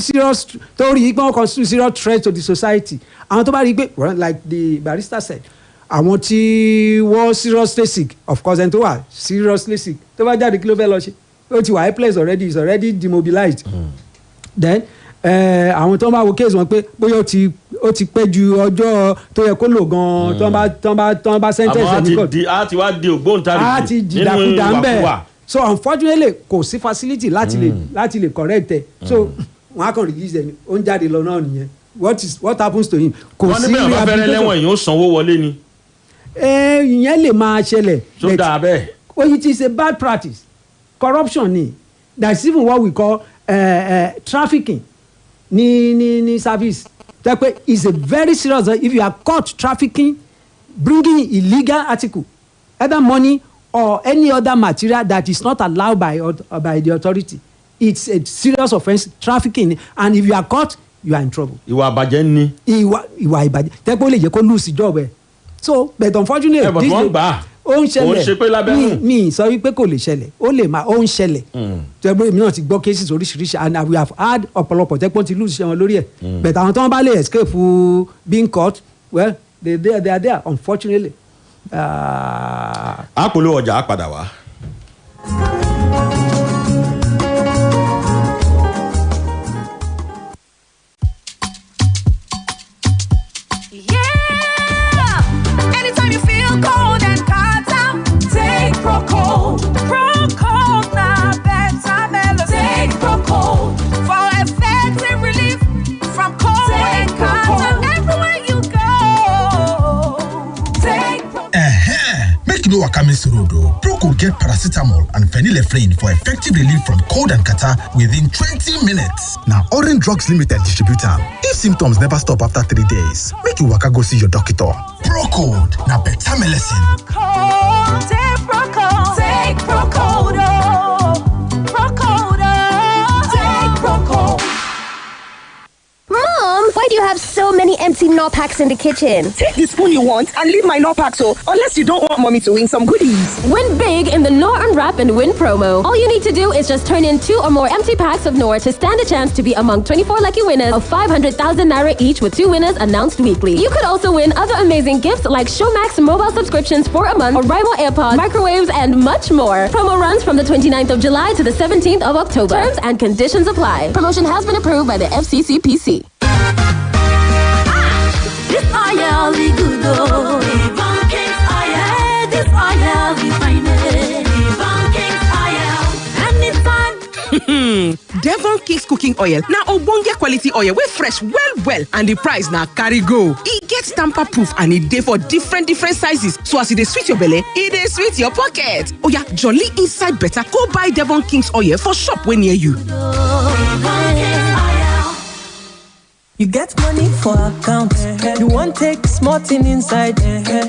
serious torí pé wọ́n constitute serious threat to the society àwọn tó bá rí i pé like the barrister said àwọn tí wọ́n seriously sick of course ẹni tó wà seriously sick tó bá jáde kí ló fẹ́ lọ ṣe ó ti wà helpless already is already demobilized then àwọn tó ń bá wo case wọn pé bóyá ó ti pẹ́ ju ọjọ́ tó yẹ kó lò gan-an tó ń bá sentence ẹ̀ ní court. a ti wá di ògbóǹtarìgì nínú ìwàkuwà so unfortunately kò sí facility láti lè correct ẹ̀ so wọ́n á kàn release ẹ̀ ó ń jáde lọ náà nìyẹn what happens to him kò sí rehabilitation. wọ́n ní bẹ́ẹ̀ bá fẹ́rẹ́ lẹ́wọ̀n èèyàn ó sanwó wọlé ni. ìyẹn lè máa ṣẹlẹ̀. tó dáa bẹ́ẹ̀. it is a bad practice corruption ni that is even what we call trafficking ní service tẹ́ pé is a very serious if you are caught trafficking bringing illegal article either money or any other material that is not allowed by the authority it's a serious offence trafficking and if you are caught you are in trouble. ìwà àbàjẹ́ ni. ìwà ìbàjẹ́ tẹ́ pé ó lè jẹ́ kó lose job ẹ̀ so but unfortunately. but wọ́n gbà á ó ń ṣẹlẹ̀ ó ń ṣe pé lábẹ́rún. mi sọ wípé kò lè ṣẹlẹ̀ ó lè máa ó ń ṣẹlẹ̀ tẹ́gbọ́n èmi náà ti gbọ́ cases oríṣiríṣi and we have had ọ̀pọ̀lọpọ̀ tẹ́gbọ́n ti lose iṣẹ́ wọn lórí ẹ̀ but àwọn tó ń bá lè escape being caught well they are there unfortunately. Apollo ọjà á padà wá. Anytime you feel cold and Qatar, take Procold. Procold now better melody. Take Procold for effective relief from cold and Qatar. Everywhere you go, take Procold. Make no waka miss road. Procold get paracetamol and phenylephrine for effective relief from cold and catarrh within 20 minutes. Now, Orange Drugs Limited distributor. If symptoms never stop after 3 days, make you waka go see your doctor. Procold, now better medicine. Procold, take Procold, take Procold, Procold, take Procold. Mom, why do you have so many empty Knorr packs in the kitchen? Take the spoon you want and leave my Knorr pack, so unless you don't want mommy to win some goodies. Win big in the Knorr Unwrap and Win promo. All you need to do is just turn in 2 or more empty packs of Knorr to stand a chance to be among 24 lucky winners of 500,000 naira each, with 2 winners announced weekly. You could also win other amazing gifts like Showmax mobile subscriptions for a month, Oraimo AirPods, microwaves, and much more. Promo runs from the 29th of July to the 17th of October. Terms and conditions apply. Promotion has been approved by the FCCPC. This oil is good, oh. Devon King's oil. This oil is fine. Devon King's oil. And it's fine. Devon King's cooking oil. Now, Obonge quality oil. We fresh, well. And the price now carry go. It gets tamper proof and it dey for different sizes. So as it dey sweet your belly, it dey sweet your pocket. Oh yeah, jolly inside better. Go buy Devon King's oil for shop when near you. You get money for account. You want take small thing inside.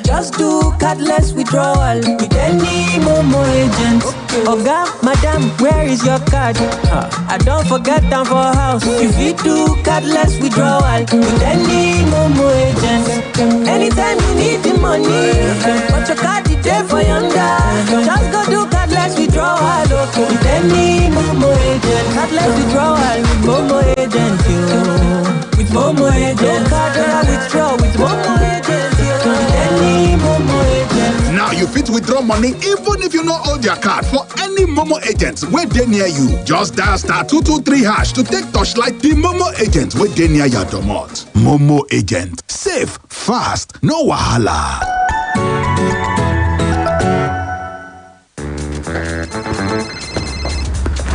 Just do cardless withdrawal with any Momo agent. Oga, madam, where is your card? I don't forget them for house. If you do cardless withdrawal with any Momo agent. Anytime you need the money, but your card is there for yonder. Just go do cardless withdrawal with any Momo agent. Cardless withdrawal with Momo agent. With Momo agent, no card withdraw with Momo agent. Any Momo agent. Now you fit withdraw money even if you not hold your card for any Momo agents where they near you. Just dial *223# to take touchlight the Momo agent where they near your domot. Momo agent, safe, fast, no wahala.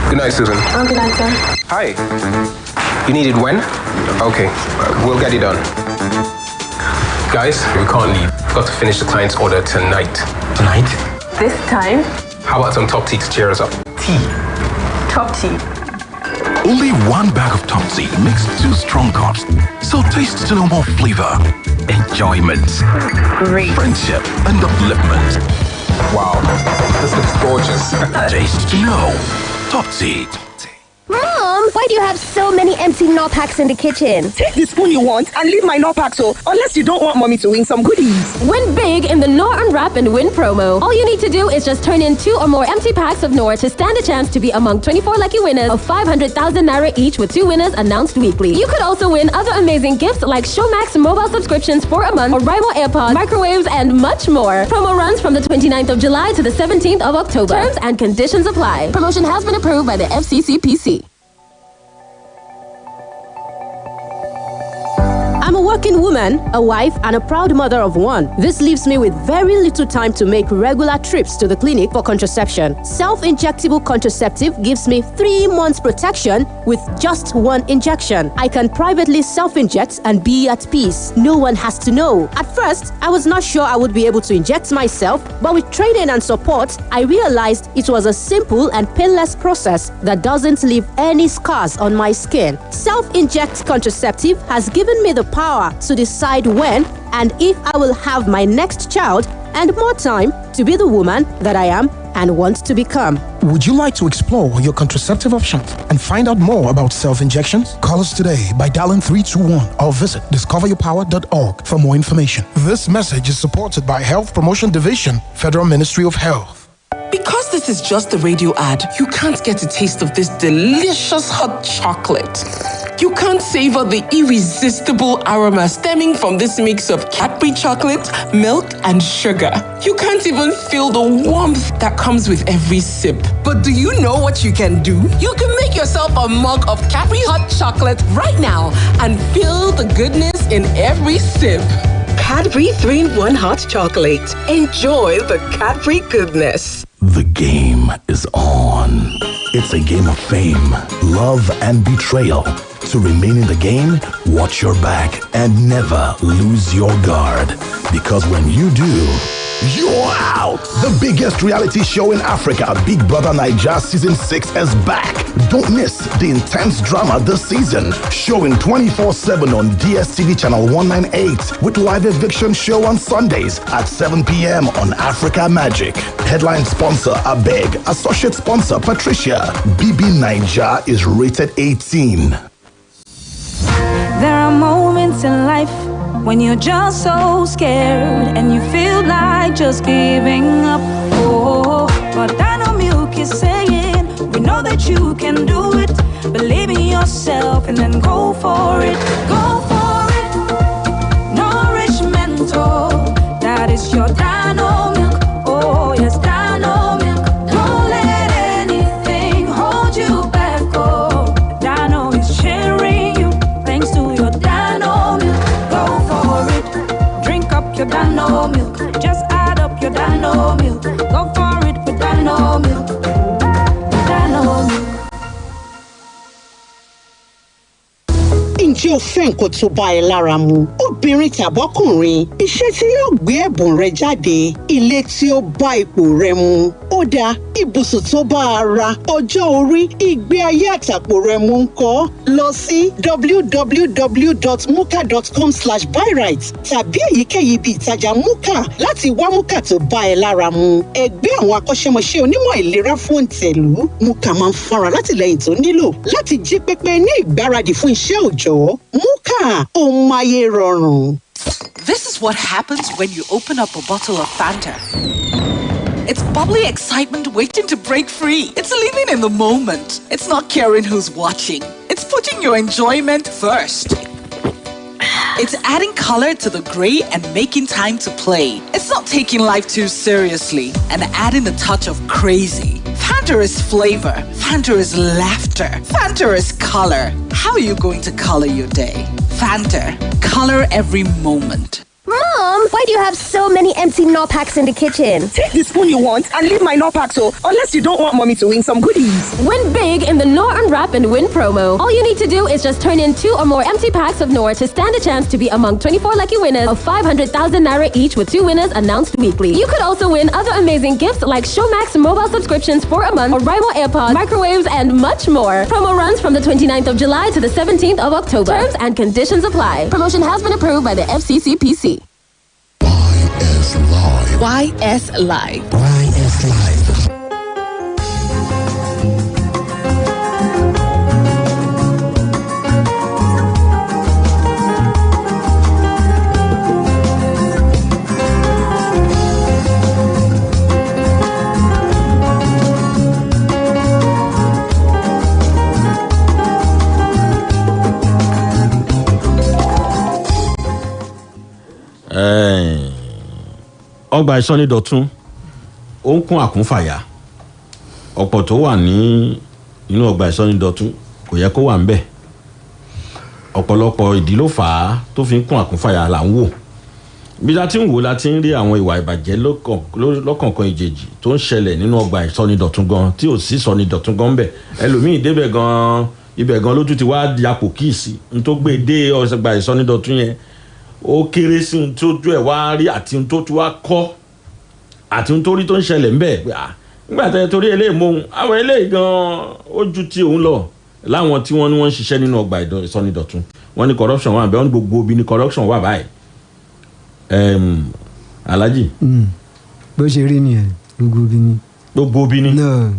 Good night, Susan. Good night, sir. Hi. You need it when? Okay, we'll get it done. Guys, we can't leave. We've got to finish the client's order tonight. Tonight? This time? How about some top tea to cheer us up? Tea. Top tea. Only 1 bag of Top Tea makes 2 strong cups. So taste to know more flavor, enjoyment, great friendship, and upliftment. Wow, this looks gorgeous. Taste to know. Top Tea. Mom, why do you have so many empty Knorr packs in the kitchen? Take the spoon you want and leave my Knorr pack, so unless you don't want mommy to win some goodies. Win big in the Knorr Unwrap and Win promo. All you need to do is just turn in 2 or more empty packs of Knorr to stand a chance to be among 24 lucky winners of 500,000 naira each, with 2 winners announced weekly. You could also win other amazing gifts like Showmax mobile subscriptions for a month, Oraimo AirPods, microwaves, and much more. Promo runs from the 29th of July to the 17th of October. Terms and conditions apply. Promotion has been approved by the FCCPC. I'm a working woman, a wife, and a proud mother of 1. This leaves me with very little time to make regular trips to the clinic for contraception. Self-injectable contraceptive gives me 3 months protection with just 1 injection. I can privately self-inject and be at peace. No one has to know. At first, I was not sure I would be able to inject myself, but with training and support, I realized it was a simple and painless process that doesn't leave any scars on my skin. Self-inject contraceptive has given me the power to decide when and if I will have my next child, and more time to be the woman that I am and want to become. Would you like to explore your contraceptive options and find out more about self-injections? Call us today by dialing 321 or visit discoveryourpower.org for more information. This message is supported by Health Promotion Division, Federal Ministry of Health. Because this is just a radio ad, you can't get a taste of this delicious hot chocolate. You can't savor the irresistible aroma stemming from this mix of Cadbury chocolate, milk, and sugar. You can't even feel the warmth that comes with every sip. But do you know what you can do? You can make yourself a mug of Cadbury hot chocolate right now and feel the goodness in every sip. Cadbury 3-in-1 hot chocolate. Enjoy the Cadbury goodness. The game is on. It's a game of fame, love, and betrayal. To remain in the game, watch your back and never lose your guard. Because when you do, you're out. The biggest reality show in Africa, Big Brother Naija Season 6 is back. Don't miss the intense drama this season. Showing 24/7 on DSTV channel 198 with live eviction show on Sundays at 7 p.m. on Africa Magic. Headline sponsor Abeg. Associate sponsor Patricia. BB Naija is rated 18. There are moments in life when you're just so scared and you feel like just giving up. Oh, but Dino Milk is saying, we know that you can do it. Believe in yourself and then go for it. Go for it. Nourishment, oh, that is your Dino Milk. Oh, yes, Dino Milk. Don't let anything hold you back. Oh, Dino is cheering you thanks to your Dino Milk. Go for it. Drink up your Dino Milk. Just add up your Dino Milk. Go for it with Dino Milk. Dino Milk. Ǹjẹ́ o fẹ́ nǹkan tó bá ẹ lára mu? Obìnrin tàbọ́kùnrin, iṣẹ́ tí yóò gbé ẹ̀bùn rẹ jáde, ilé tí ó bá ipò rẹ mu. Ó dáa, ibùsùn tó bá ara, ọjọ́ orí, ìgbé ayé àtàpò rẹ mu ńkọ́? Lọ sí www.muka.com/buyrite tàbí èyíkéyìí ibi ìtajà Muka láti wá Muka tó bá ẹ lára mu. Ẹgbẹ́ àwọn akọ́ṣẹ́mọṣẹ́ onímọ̀ ìlera fún ìtẹ̀lú. Muka máa ń fara látìlẹ́yìn tó nílò láti jí pépé ní ìgbáradì fún iṣẹ́ òòjọ́. Muka, ó máyé rọrùn. This is what happens when you open up a bottle of Fanta. It's bubbly excitement waiting to break free. It's living in the moment. It's not caring who's watching. It's putting your enjoyment first. It's adding color to the gray and making time to play. It's not taking life too seriously and adding a touch of crazy. Fanta is flavor. Fanta is laughter. Fanta is color. How are you going to color your day? Fanta. Color every moment. Mom, why do you have so many empty Knorr packs in the kitchen? Take the spoon you want and leave my Knorr pack, so unless you don't want mommy to win some goodies. Win big in the Knorr Unwrap and Win promo. All you need to do is just turn in 2 or more empty packs of Knorr to stand a chance to be among 24 lucky winners of 500,000 naira each, with 2 winners announced weekly. You could also win other amazing gifts like Showmax mobile subscriptions for a month, or Rival AirPods, microwaves, and much more. Promo runs from the 29th of July to the 17th of October. Terms and conditions apply. Promotion has been approved by the FCCPC. YS Live. YS Live. Ọgbà ìsọnídọ̀tún ó ń kún àkúnfàyà. Ọ̀pọ̀ tó wà ní inú ọgbà ìsọnídọ̀tún kò yẹ kó wà ńbẹ̀. Ọ̀pọ̀lọpọ̀ ìdí ló fà á tó fi ń kún àkúnfàyà là ń wò. Bí la ti ń wò la ti ń rí àwọn ìwà ìbàjẹ́ lọ́kọ̀ọ̀kan ìjèjì tó ń ṣẹlẹ̀ nínú ọgbà ìsọnídọ̀tún gan tí ò sí ìsọnídọ̀tún gan ńbẹ̀. Ẹlòmíì débẹ̀ gan ibẹ̀ gan lójú ti wá yapò kíìsì n tó gbé dé ọgbà ìsọnídọ̀tún yẹn. Ó kéré sí ohun tó jú ẹ̀ wá rí àti ohun tó tún wá kọ́ àti ohun tó rí tó ń ṣẹlẹ̀ ńbẹ̀ pé nígbà tẹ́ torí eléyìí mọ ohun àwọn eléyìí gan-an ó ju ti òun lọ láwọn tí wọ́n ní wọ́n ń ṣiṣẹ́ nínú ọgbà ìsọnídọ̀tún wọ́n ní corruption wà bẹ́ẹ̀ wọ́n ní gbogbo obì ní corruption wà báyìí. Alhaji. bó ṣe rí nìyẹn gbogbo obì ní. Gbogbo obì ní. No,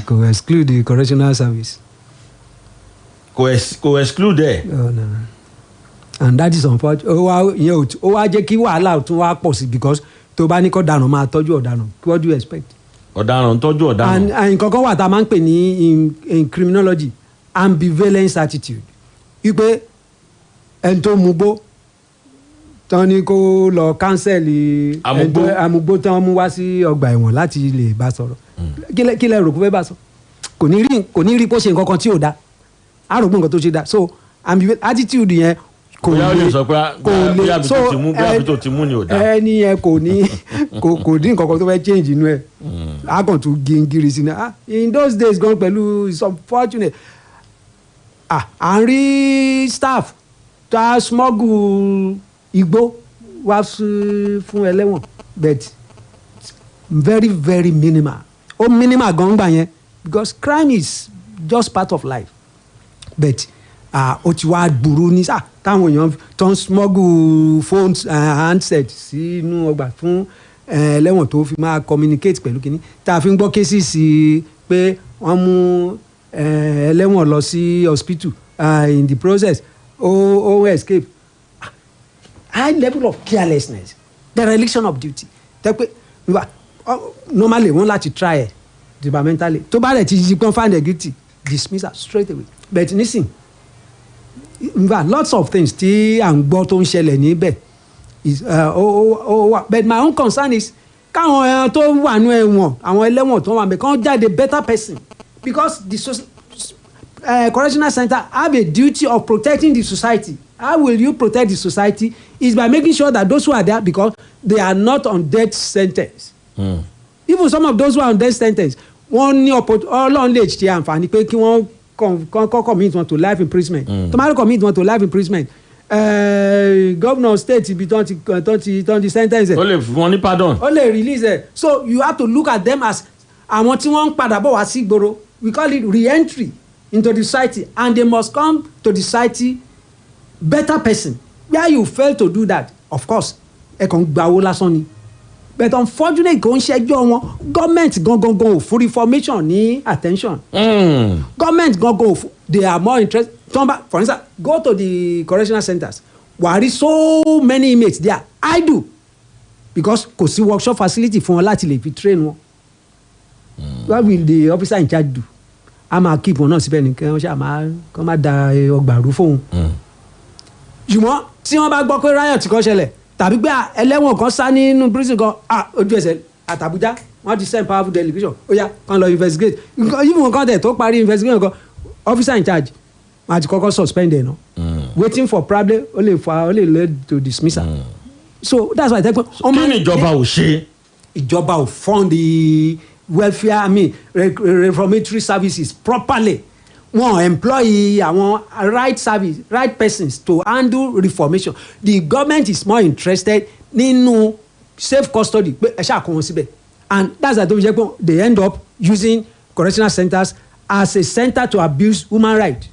kò exclude the correctional service. Kò exclude ẹ̀. No. And that is unfortunate. Ó wá jẹ́ kí wàhálà tún wá pọ̀ sí because tó bá ní kó dànù máa tọ́jú ọ̀daràn. What do you expect? Ọ̀daràn tọ́jú ọ̀daràn. And nǹkan kan wà tá a máa ń pè ní in criminology ambivalence attitude. wípé ẹni tó mugbó tán ni kó lọ kánsẹ́ẹ̀lì amúgbó tán mú wá sí ọgbà ẹ̀wọ̀n láti lè bá sọ̀rọ̀ kí lẹ rò kó fẹ́ bá sọ kò ní rí kó ṣe nǹkan kan tí ò da á rò pé nǹkan tó ṣe da so attitude yẹn kò lè so ẹni yẹn kò ní nǹkan kan tó fẹ́ change inú ẹ̀ á kàn tún gíngiri sí ni in those days gan pẹ̀lú it's unfortunate à ń rí staff tá a smuggle igbó wá fún ẹlẹ́wọ̀n but very very minimal ó minimal gan gbà yẹn because crime is just part of life but ó ti wá burú ní sáà táwọn èèyàn tó ń smuggle phones handset sínú ọgbà fún ẹlẹ́wọ̀n tó fi máa communicate pẹ̀lú kínní tá a fi ń gbọ́ cases pé wọ́n mú ẹlẹ́wọ̀n lọ sí hospital in the process ó escape high level of carelessness dereliction of duty tẹ́ pé normally wọ́n láti try ẹ̀ departmentally tó bá rẹ̀ ti yí pọ́n find guilty dismiss her straight away but nisin lots of things tí à ń gbọ́ tó ń ṣẹlẹ̀ níbẹ̀ but my own concern is káwọn ẹran tó wà nú ẹ̀wọ̀n àwọn ẹlẹ́wọ̀n tó wà mẹ́ kàn jáde better person because the correctional center have a duty of protecting the society. How will you protect the society? Is by making sure that those who are there, because they are not on death sentence. Even some of those who are on death sentence, wọ́n ní ọlọ́run lè ṣe àǹfààní pé kí wọ́n commit wọn to life imprisonment. Tomorrow commit wọn to life imprisonment. Governor state ibi tán ti sentence. ó lè fún wọn ní pardon. ó lè release ẹ. So you have to look at them as àwọn tí wọ́n ń padà bọ̀ wá sí ìgboro. We call it re-entry into the society, and they must come to the society better person. Where you fail to do that, of course ẹ kàn gba owó lásán ni, but unfortunately kò ń ṣẹjọ́ wọn. Government gangan ò fún reformation ní attention. Government gangan ò fún, they are more interested. For instance, go to the correctional centers, wàá rí so many inmates there idle because kò sí workshop facility fún wọn láti lè fi train wọn. What will the officer in charge do? A máa keep wọn náà síbẹ̀ ní kí wọ́n ṣáà máa da ọgbà rú fóun. Ṣùgbọ́n tí wọ́n bá gbọ́ pé riot kan ṣẹlẹ̀ tàbí pé ẹlẹ́wọ̀n kan sá nínú prison kan ojú ẹsẹ̀ àtàbújá wọ́n ti send powerful delegation ó yá kan lọ investigate even kan tẹ̀ tó parí investigation kan officer in charge wọ́n á ti kọ́kọ́ suspend ẹ̀ náà waiting for problem ó lè lead to dismissal. So that's why I tell you. kí ni ìjọba ò ṣe. Ìjọba ò fund the welfare reformatory services properly. Wọ́n employ àwọn right persons to handle reformation. The government is more interested nínú safe custody pé ẹ ṣáà kó wọn síbẹ̀, and that's why tó fi jẹ́ pé they end up using correctional centers as a center to abuse human rights.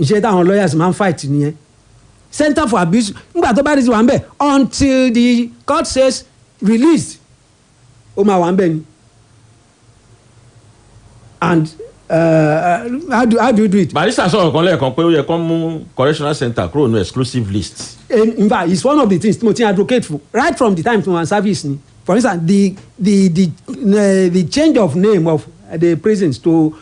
Ìṣe táwọn lawyers máa ń fight nìyẹn. Center for abuse nígbà tó bá rí ti wà ń bẹ̀ until the court says released ó máa wà ń bẹ̀ ni. And how do you do it? Barrister sọ̀rọ̀ kan lẹ́ẹ̀kan pé ó yẹ kó mú correctional center kúrò ní exclusive list. In fact, it's one of the things mo ti advocate for right from the time to one service ni. For instance, the change of name of the prisons to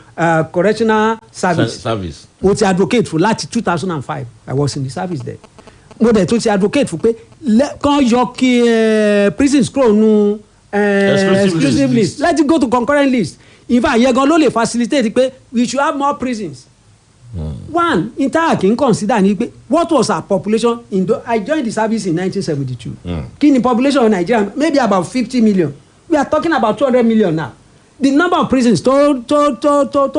correctional service. Mo ti advocate for láti 2005. I was in the service there. Mo dẹ̀ tó ti advocate for pé kàn yọ kí prisons kúrò nù exclusive list. Let it go to concurrent list. In fact, yẹ gan ló lè facilitate pé we should have more prisons. One entire kì í consider ni pé what was our population I joined the service in 1972. Kí ni population of Nigeria? Maybe about 50 million. We are talking about 200 million now. The number of prisons tó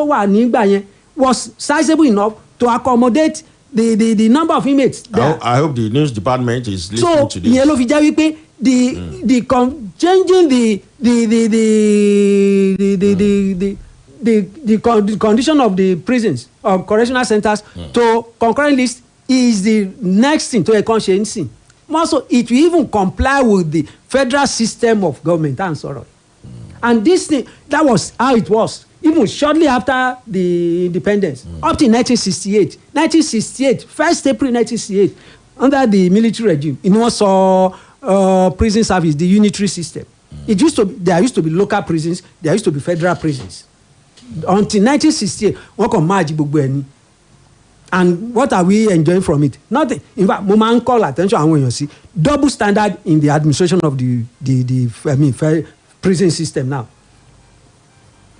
wà nígbà yẹn was sizable enough to accommodate the number of inmates there. I hope the news department is listening to this. So ìyẹn ló fi jẹ́ wípé changing the condition of the prisons or correctional centers to concurrent list is the next thing to a conscience. Also, it will even comply with the federal system of government and so on. And this thing, that was how it was even shortly after the independence up to 1968. 1968, 1st April 1968, under the military regime, you know, saw prison service, the unitary system. There used to be local prisons, there used to be federal prisons. Until 1968, wọ́n kàn merge gbogbo ẹ̀ ni. And what are we enjoying from it? Nothing. In fact, mo máa ń call attention àwọn èèyàn sí double standard in the administration of the prison system now.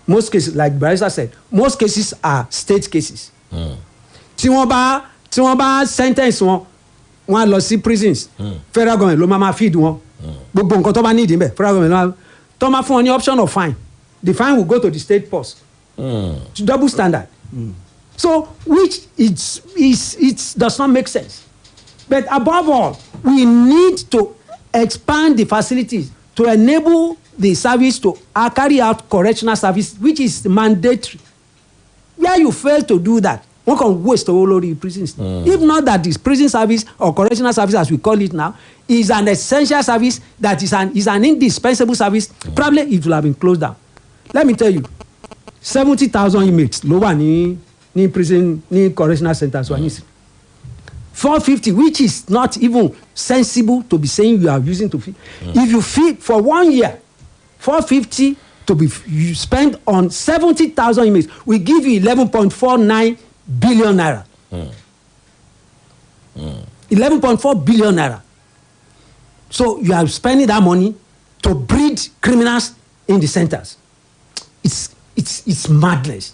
Most cases, like Barrister said, most cases are state cases. Tí wọ́n bá sentence wọn á lọ sí prisons. Federal government ló máa feed wọn. Gbogbo nǹkan tó bá need níbẹ̀ federal government ló máa tó máa fún wọn ní option of fine. The fine will go to the state purse. It's double standard. So, which it does not make sense. But above all, we need to expand the facilities to enable the service to carry out correctional service, which is mandatory. Where you fail to do that, one can waste all over the prisons. If not that this prison service or correctional service, as we call it now, is an essential service that is an indispensable service, probably it will have been closed down. Let me tell you, 70,000 inmates ló wà ní prison ní correctional centers wa nísìn 450, which is not even sensible to be saying you are using to feed. If you feed for 1 year 450 to be you spend on 70,000 inmates, we give you 11.49 billion naira. 11.4 billion naira. So you are spending that money to breed criminals in the centers. It's madness.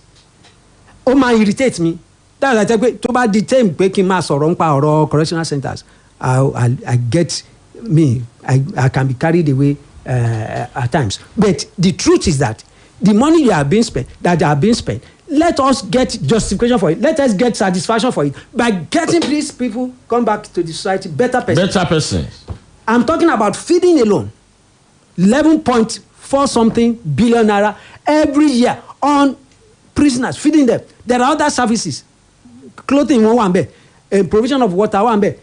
Ó máa irritate me. That's why I tell you, tó bá di time pé kí n máa sọ̀rọ̀ nípa ọ̀rọ̀ correctional centers, I get I can be carried away at times. But the truth is that the money that are being spent, let us get justification for it. Let us get satisfaction for it by getting these people come back to the society better persons. I'm talking about feeding alone. 11.4 something billion naira every year on prisoners, feeding them. There are other services. Clothing wọn wà ńbẹ̀, provision of water wà ńbẹ̀,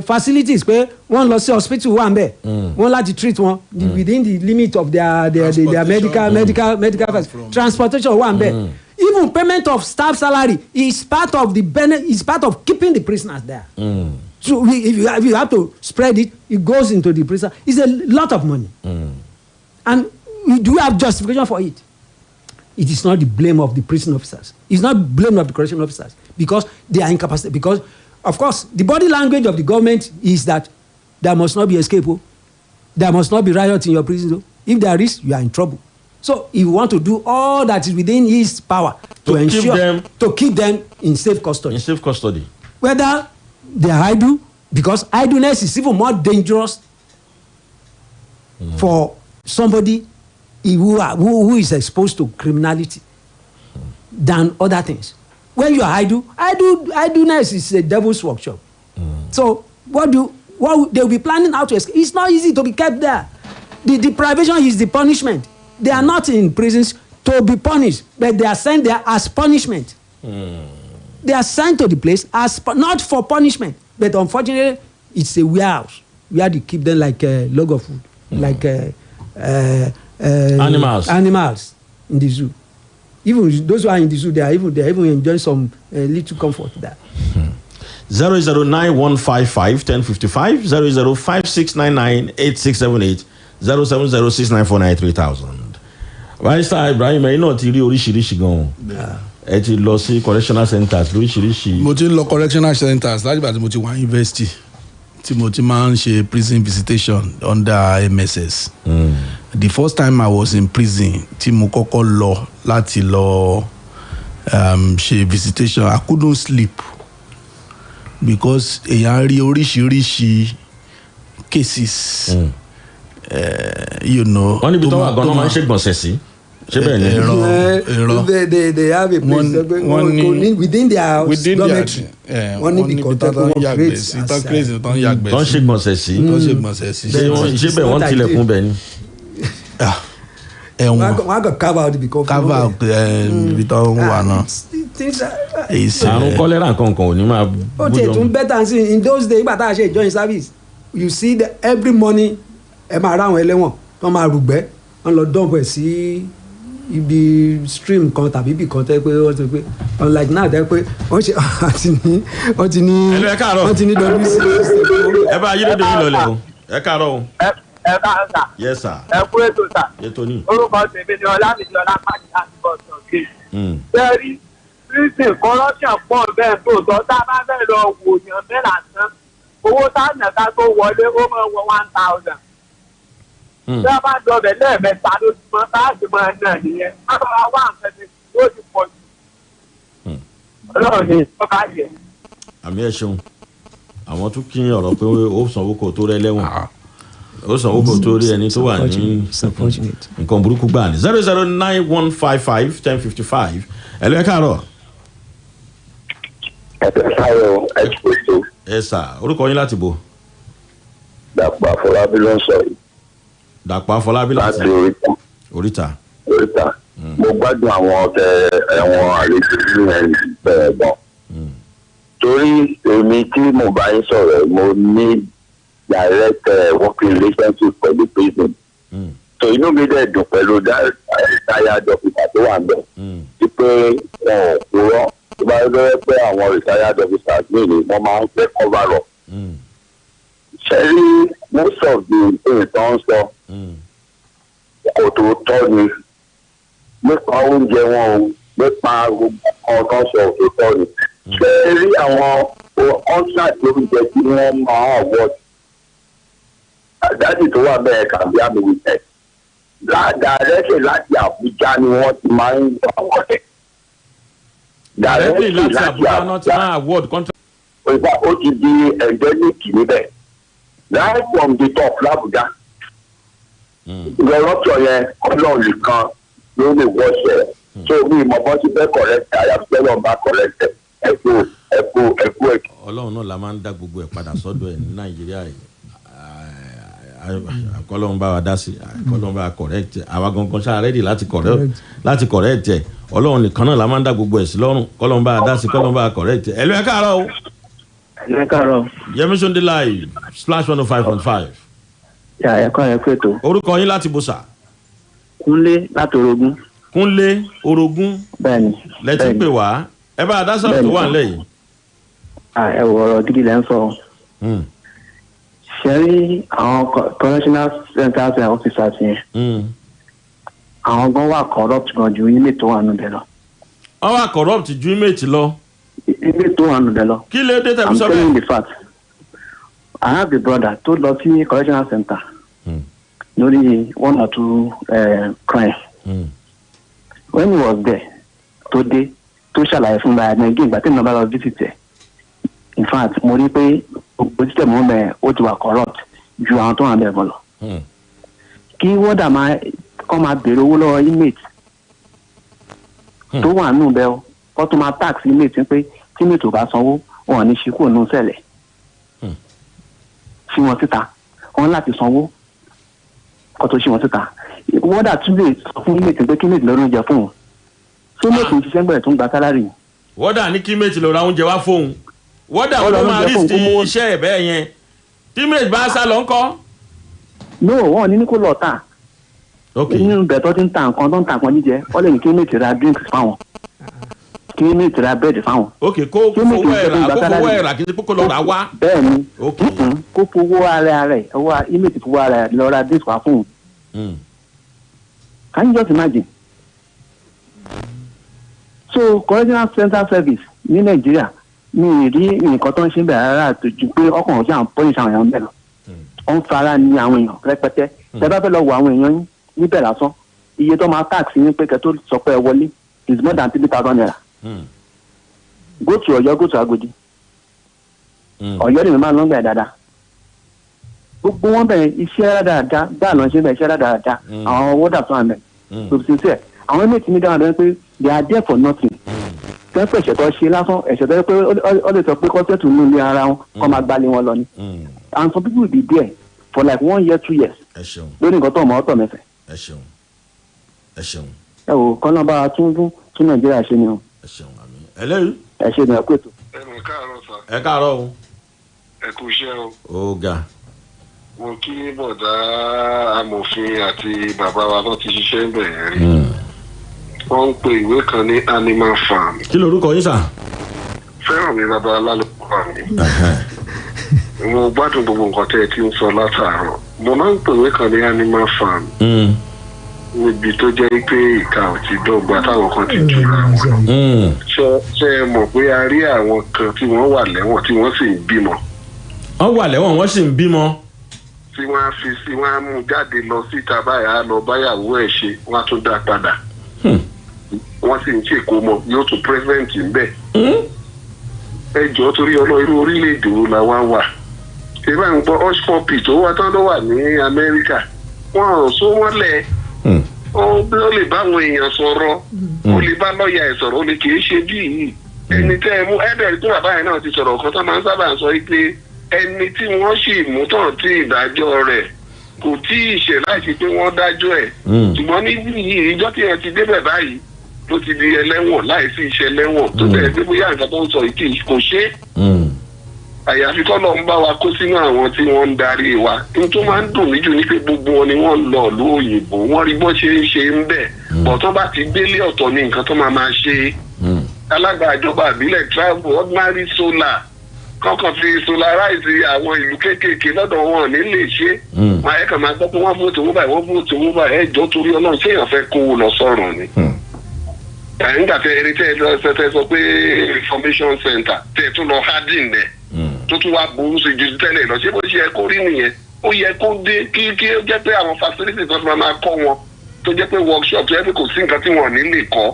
facilities pé wọ́n lọ sí hospital wà ńbẹ̀, wọ́n láti treat wọn within the limit of their medical transportation wà ńbẹ̀. Even payment of staff salary is part of keeping the prisoners there. So if you have to spread it, it goes into the prison. It's a lot of money. And do we have justification for it? It is not the blame of the prison officers. It's not blame of the correction officers because they are incapacitated. Because, of course, the body language of the government is that there must not be escape. There must not be riot in your prison. If there is, you are in trouble. So, if you want to do all that is within his power to keep them in safe custody. Whether they are idle, because idleness is even more dangerous for somebody who is exposed to criminality than other things. When you are idleness is a devil's workshop. So what they will be planning how to escape? It's not easy to be kept there. The deprivation is the punishment. They are not in prisons to be punished, but they are sent there as punishment. They are sent to the place as not for punishment, but unfortunately, it's a warehouse where they keep them like a log of food, like animals in the zoo. Even those who are in the zoo, they are even enjoying some little comfort there. 009-155-1055, 005-699-8678, 070-6949-3000. Barrister Ibrahim, ẹ̀yin náà ti rí oríṣiríṣi gan-an. Ẹ ti lọ sí correctional centers lóríṣiríṣi. Mo ti lọ correctional centers láti ìgbà tí mo ti wá university tí mo ti máa ń ṣe prison visitation under MSS. The first time I was in prison tí mo kọ́kọ́ lọ láti lọ ṣe visitation, I couldn't sleep because èèyàn rí oríṣiríṣi cases. Wọ́n níbi tó wà gan-an máa ń ṣègbọ̀nsẹ̀ sí. Ṣé bẹ́ẹ̀ ni? They have a place within their dormitory. Wọ́n níbi kan tó wọ́n create as wọ́n ṣègbọ̀nsẹ̀ sí. Ṣé bẹ́ẹ̀ wọ́n tilẹ̀kùn bẹ́ẹ̀ ni? Wọ́n á kàn carve out ibi kan. Carve out ibi tó ń wà náà. Àrùn kọ́lẹ́rà kankan ò ní máa bójú. Ó tiẹ̀ tún better sí in those days nígbà tá a ṣe join service you see that every morning ẹ máa rá àwọn ẹlẹ́wọ̀n tó máa rùgbẹ́ wọ́n lọ dump ẹ̀ sí ibi stream kan tàbí ibì kan tẹ́ pé wọ́n ti pé unlike now tẹ́ pé wọ́n ti ní wọ́n ti ní WC. Ẹ bá ayédèdè yín lọlẹ̀ o ẹ káàárọ̀ o. ẹ káàárọ̀ sà. Yes sir. ẹ kú ètò sà. Ètò ni. Orúkọ tèmi ni Ọlámídé Ọlápàdé láti bọ̀ sọ̀kè. Bẹ́ẹ̀ni prison corruption pọ̀ bẹ́ẹ̀ tó tọ́ tá a bá fẹ́ lọ wò yàn bẹ́ẹ̀ lásán owó táwọn ẹ̀ka tó wọlé ó máa wọ 1,000. Bí a bá dọ̀bẹ̀ lẹ́ẹ̀mẹ́ta lójúmọ́ láti máa nà nìyẹn á bá wá nǹkan tí ó ti pọ̀ jù. Ọlọ́run ní ìjọba yẹ. Àmì ẹ̀ ṣeun àwọn tún kí ọ̀rọ̀ pé ó sanwó kò tó rẹ lẹ́wọ̀n ó sanwó kò tó rí ẹni tó wà ní nǹkan burúkú gbà ní 009155105 ẹ̀lú ẹ̀ káàárọ̀. ẹ sà orúkọ yín láti bò. Dàpọ̀ Àfọlábí ló ń sọ yìí. Dàpọ̀ Àfọlábí láti Oríta. Mo gbádùn àwọn ẹ̀wọ̀n àlejò nínú ẹ̀yìn bẹ̀rẹ̀ gan. Torí èmi tí mo bá yín sọ̀rọ̀ mo ní direct working relationship pẹ̀lú prison. So inú mi dẹ̀ dùn pẹ̀lú retired officer tó wà ńbẹ̀. Wípé wọn ò kúrọ́ tó bá rẹ́ pé àwọn retired officers mi ni wọ́n máa ń fẹ́ cover up. Ṣé rí most of the things tó ń sọ kò tó tọ́ ni nípa oúnjẹ wọn o nípa gbogbo ọ̀tọ̀ sọ tó tọ́ ni. Ṣé rí àwọn contract oúnjẹ tí wọ́n máa award àdájì tó wà bẹ́ẹ̀ kàbí àmì wípé dàrẹ́kì láti Àbújá ni wọ́n ti máa ń gbà wọlé. Dàrẹ́kì láti Àbújá náà ti máa award contract. Ó ti di endemic níbẹ̀ right from the top l'Abuja. Ìrọ̀rọ̀tọ̀ yẹn Ọlọ́run nìkan ló lè wọ́ṣẹ̀. So mi ìmọ̀ bọ́ sí fẹ́ correct àyàfẹ́ lọ́n bá correct ẹ̀kú. Ọlọ́run náà la máa ń dá gbogbo ẹ̀ padà sọ́dọ̀ ẹ̀ ní Nàìjíríà yìí. Kọ́lọ́run bá wa dá sí kọ́lọ́run bá wa correct àwa gangan ṣáà ready láti correct ẹ̀ Ọlọ́run nìkan náà la máa ń dá gbogbo ẹ̀ sí lọ́rùn kọ́lọ́run bá wa dá sí kọ́lọ́run bá wa correct ẹ̀. Ẹ̀lú ẹ̀ káàárọ̀ o. Ẹ káàárọ̀. Yemi Sonde live Splash 105.5. Ẹ̀kọ́ ẹ̀ pé tó. Orúkọ yín láti bùsà. Kúnlé láti Orogún. Kúnlé Orogún. Bẹ́ẹ̀ni. Lẹ́tí pè wá ẹ bá a dá sọ̀rọ̀ tó wà nílẹ̀ yìí. Ẹ wọ ọ̀rọ̀ gidi lẹ́ ń sọ. Ṣé rí àwọn correctional center officers yẹn? Àwọn gan wà corrupt gan ju inmate tó wà nù bẹ́ẹ̀ lọ. Wọ́n wà corrupt ju inmate lọ. Inmate tó wà nù bẹ́ẹ̀ lọ. Kí ló dé tẹ̀sán bẹ́ẹ̀? I'm telling you the fact. I have a brother tó lọ sí correctional center lórí 1 or 2 crimes. When he was there tó dé tó ṣàlàyé fún mi àná igi ìgbà tí mo bá lọ visit ẹ̀. In fact mo rí pé gbogbo system wọn bẹ̀ ó ti wà corrupt ju àwọn tó wà bẹ̀ bọ̀ lọ. Kí wọ́dà kọ́ máa béèrè owó lọ́wọ́ inmate tó wà nù bẹ́ẹ̀ o kọ́ tó máa tax inmate pé tí inmate ò bá sanwó wọn ò ní ṣe kúrò nù sẹ́lẹ̀. Ṣí wọn síta wọn láti sanwó kó tó ṣí wọn síta wọ́dà tún lè sọ fún inmate pé kí inmate lọ́ọ́ oúnjẹ fún un tó inmate ń ṣiṣẹ́ gbẹ̀rẹ̀ tó ń gba sálárì. wọ́dà ní kí inmate lọ ra oúnjẹ wá fóun wọ́dà wọn ló máa risk iṣẹ́ ẹ̀ bẹ́ẹ̀ yẹn tí inmate bá sá lọ ńkọ́. no wọn ò ní kó lọ tà nínú bẹ̀ tó ti ń ta nǹkan tó ń ta nǹkan jíjẹ wọ́n lè ní kí inmate ra drinks fáwọn kí inmate ra bread fáwọn. ok kó fowó ẹ̀ rà kí n kó lọ rà wá. bẹ́ẹ̀ni kó fowó ara rẹ̀ ọwọ́ inmate fowó ara rẹ̀ lọ ra drinks wá fún un. Can you just imagine? So correctional center service ní Nàìjíríà mi ì rí nǹkan tó ń ṣe bẹ̀rẹ̀ rárá ju pé ọkàn ọ̀sẹ̀ àwọn pọ́lìṣì àwọn èèyàn bẹ̀rẹ̀ lọ. Ó ń fara ní àwọn èèyàn rẹpẹtẹ. Ṣé bá fẹ́ lọ wo àwọn èèyàn níbẹ̀ lásán? Iye tó máa tax ní pé kẹ́ tó sọ pé ẹ wọlé is more than 3,000 naira. Go to Ọ̀yọ́, go to Agodi. Ọ̀yọ́ ni mi máa ń lọ gbà dáadáa. Gbogbo wọn bẹ̀rẹ̀ iṣẹ́ dáadáa báà lọ ṣe bẹ̀rẹ̀ iṣẹ́ dáadáa àwọn wọ́dà tó wà mẹ́. Lòbìsíṣẹ́ àwọn ẹ̀mí ti ní dáhùn lẹ́yìn pé they are there for nothing. Tẹ́ pé ẹ̀ṣẹ̀ tó ṣe lásán ẹ̀ṣẹ̀ tó yẹ pé ó lè sọ pé kọ́sẹ̀tù ní ilé ara wọn kọ́ máa gbalẹ̀ wọn lọ ni. And some people will be there for like 1 year 2 years. Lórí nǹkan tó ọmọ ọ̀tọ̀ mẹ́fẹ̀. Ẹ ṣeun. Ẹ wò kọ́nà bá tún Nàìjíríà ṣe ni o. Ẹ ṣeun àmín. Ẹlẹ́rìí. Ẹ ṣe ni ẹ kú ètò. Ẹ káàárọ̀ sà. Ẹ káàárọ̀ o. Ẹ kú iṣẹ́ o. Ó ga. Mo kí bọ̀dá amòfin àti bàbá wa tó ti ṣiṣẹ́ ń bẹ̀rẹ̀ rí. Wọ́n ń pe ìwé kan ní Animal Farm. Kí lorúkọ yín sà? Fẹ́ràn mi bàbá alálùkọ́ mi. Mo gbádùn gbogbo nǹkan tẹ́ ẹ ti ń sọ látàárọ̀. Mo máa ń pe ìwé kan ní Animal Farm. níbi tó jẹ́ pé ìka ò ti dọ́gba táwọn kan ti jura wọn. ṣé ẹ mọ̀ pé a rí àwọn kan tí wọ́n wà lẹ́wọ̀n tí wọ́n sì ń bímọ. wọ́n wà lẹ́wọ̀n wọ́n sì ń bímọ. tí wọ́n á fi sí wọ́n á mú jáde lọ síta báyà lọ báyàwó ẹ̀ ṣe wọ́n á tún dá padà. wọ́n sì ń ṣèkómọ yóò tún pírẹ́sẹ̀ǹtì ń bẹ̀. ẹ jọ̀ọ́ torí irú orílẹ̀-èdè wo la wá wà. ṣé bá ń gbọ́ hush puppy tó wá tán ló wà ní Amẹ́ríkà wọ́n ò sún wọ́n lẹ̀. ó lè bá àwọn èèyàn sọ̀rọ̀ ó lè bá lọ́ọ̀yà ẹ̀ sọ̀rọ̀ ó lè kì í ṣe bí yìí. ẹni tẹ́ ẹ mú ẹ̀ẹ́dẹ̀rì tó bàbá yẹn náà ti sọ̀rọ̀ kan tó máa ń sábà sọ pé ẹni tí wọ́n sì mú tán tí ìdájọ́ rẹ̀ kò tí ì ṣe láti pé wọ́n dájọ́ ẹ̀ ṣùgbọ́n níbí yìí ìjọ́ tí ẹ ti débẹ̀ báyìí ló ti di ẹlẹ́wọ̀n láìsí iṣẹ́ lẹ́wọ̀n tó bẹ̀rẹ̀ pé bóyá nǹkan tó ń sọ yìí kò ṣe àyàfi kọ́ lọ́n bá wa kó sínú àwọn tí wọ́n ń darí wa ní tó máa ń dùn mí jù ní pé gbogbo wọn ni wọ́n lọ ìlú òyìnbó wọ́n rí bọ́ ṣe ń ṣe ń bẹ̀ bọ̀ tó bá ti délé ọ̀tọ̀ ní nǹkan tó máa ṣe alága ìjọba àbílẹ̀ travel ordinary solar kọ́kàn fi solarize àwọn ìlú kéékèèké lọ́dọ̀ wọn ní lè ṣe máa ẹ̀ka máa gbọ́ pé wọ́n vóòtù owó báyìí wọ́n vóòtù owó báyìí ẹ̀jọ́ torí ọlọ́run ṣé èèyàn fẹ́ kówó lọ sọ̀rọ̀ ni. nígbà tẹ eré tẹ sọ pé information center tẹ tún lọ hardin nẹ tó tún wá burú sí ju tẹ́lẹ̀ lọ ṣé bó ṣe yẹ kó rí nìyẹn ó yẹ kó dé kí ó jẹ́ pé àwọn facility tó máa kọ́ wọn tó jẹ́ pé workshop tó yẹ pé kò sí nǹkan tí wọ́n ní lè kọ́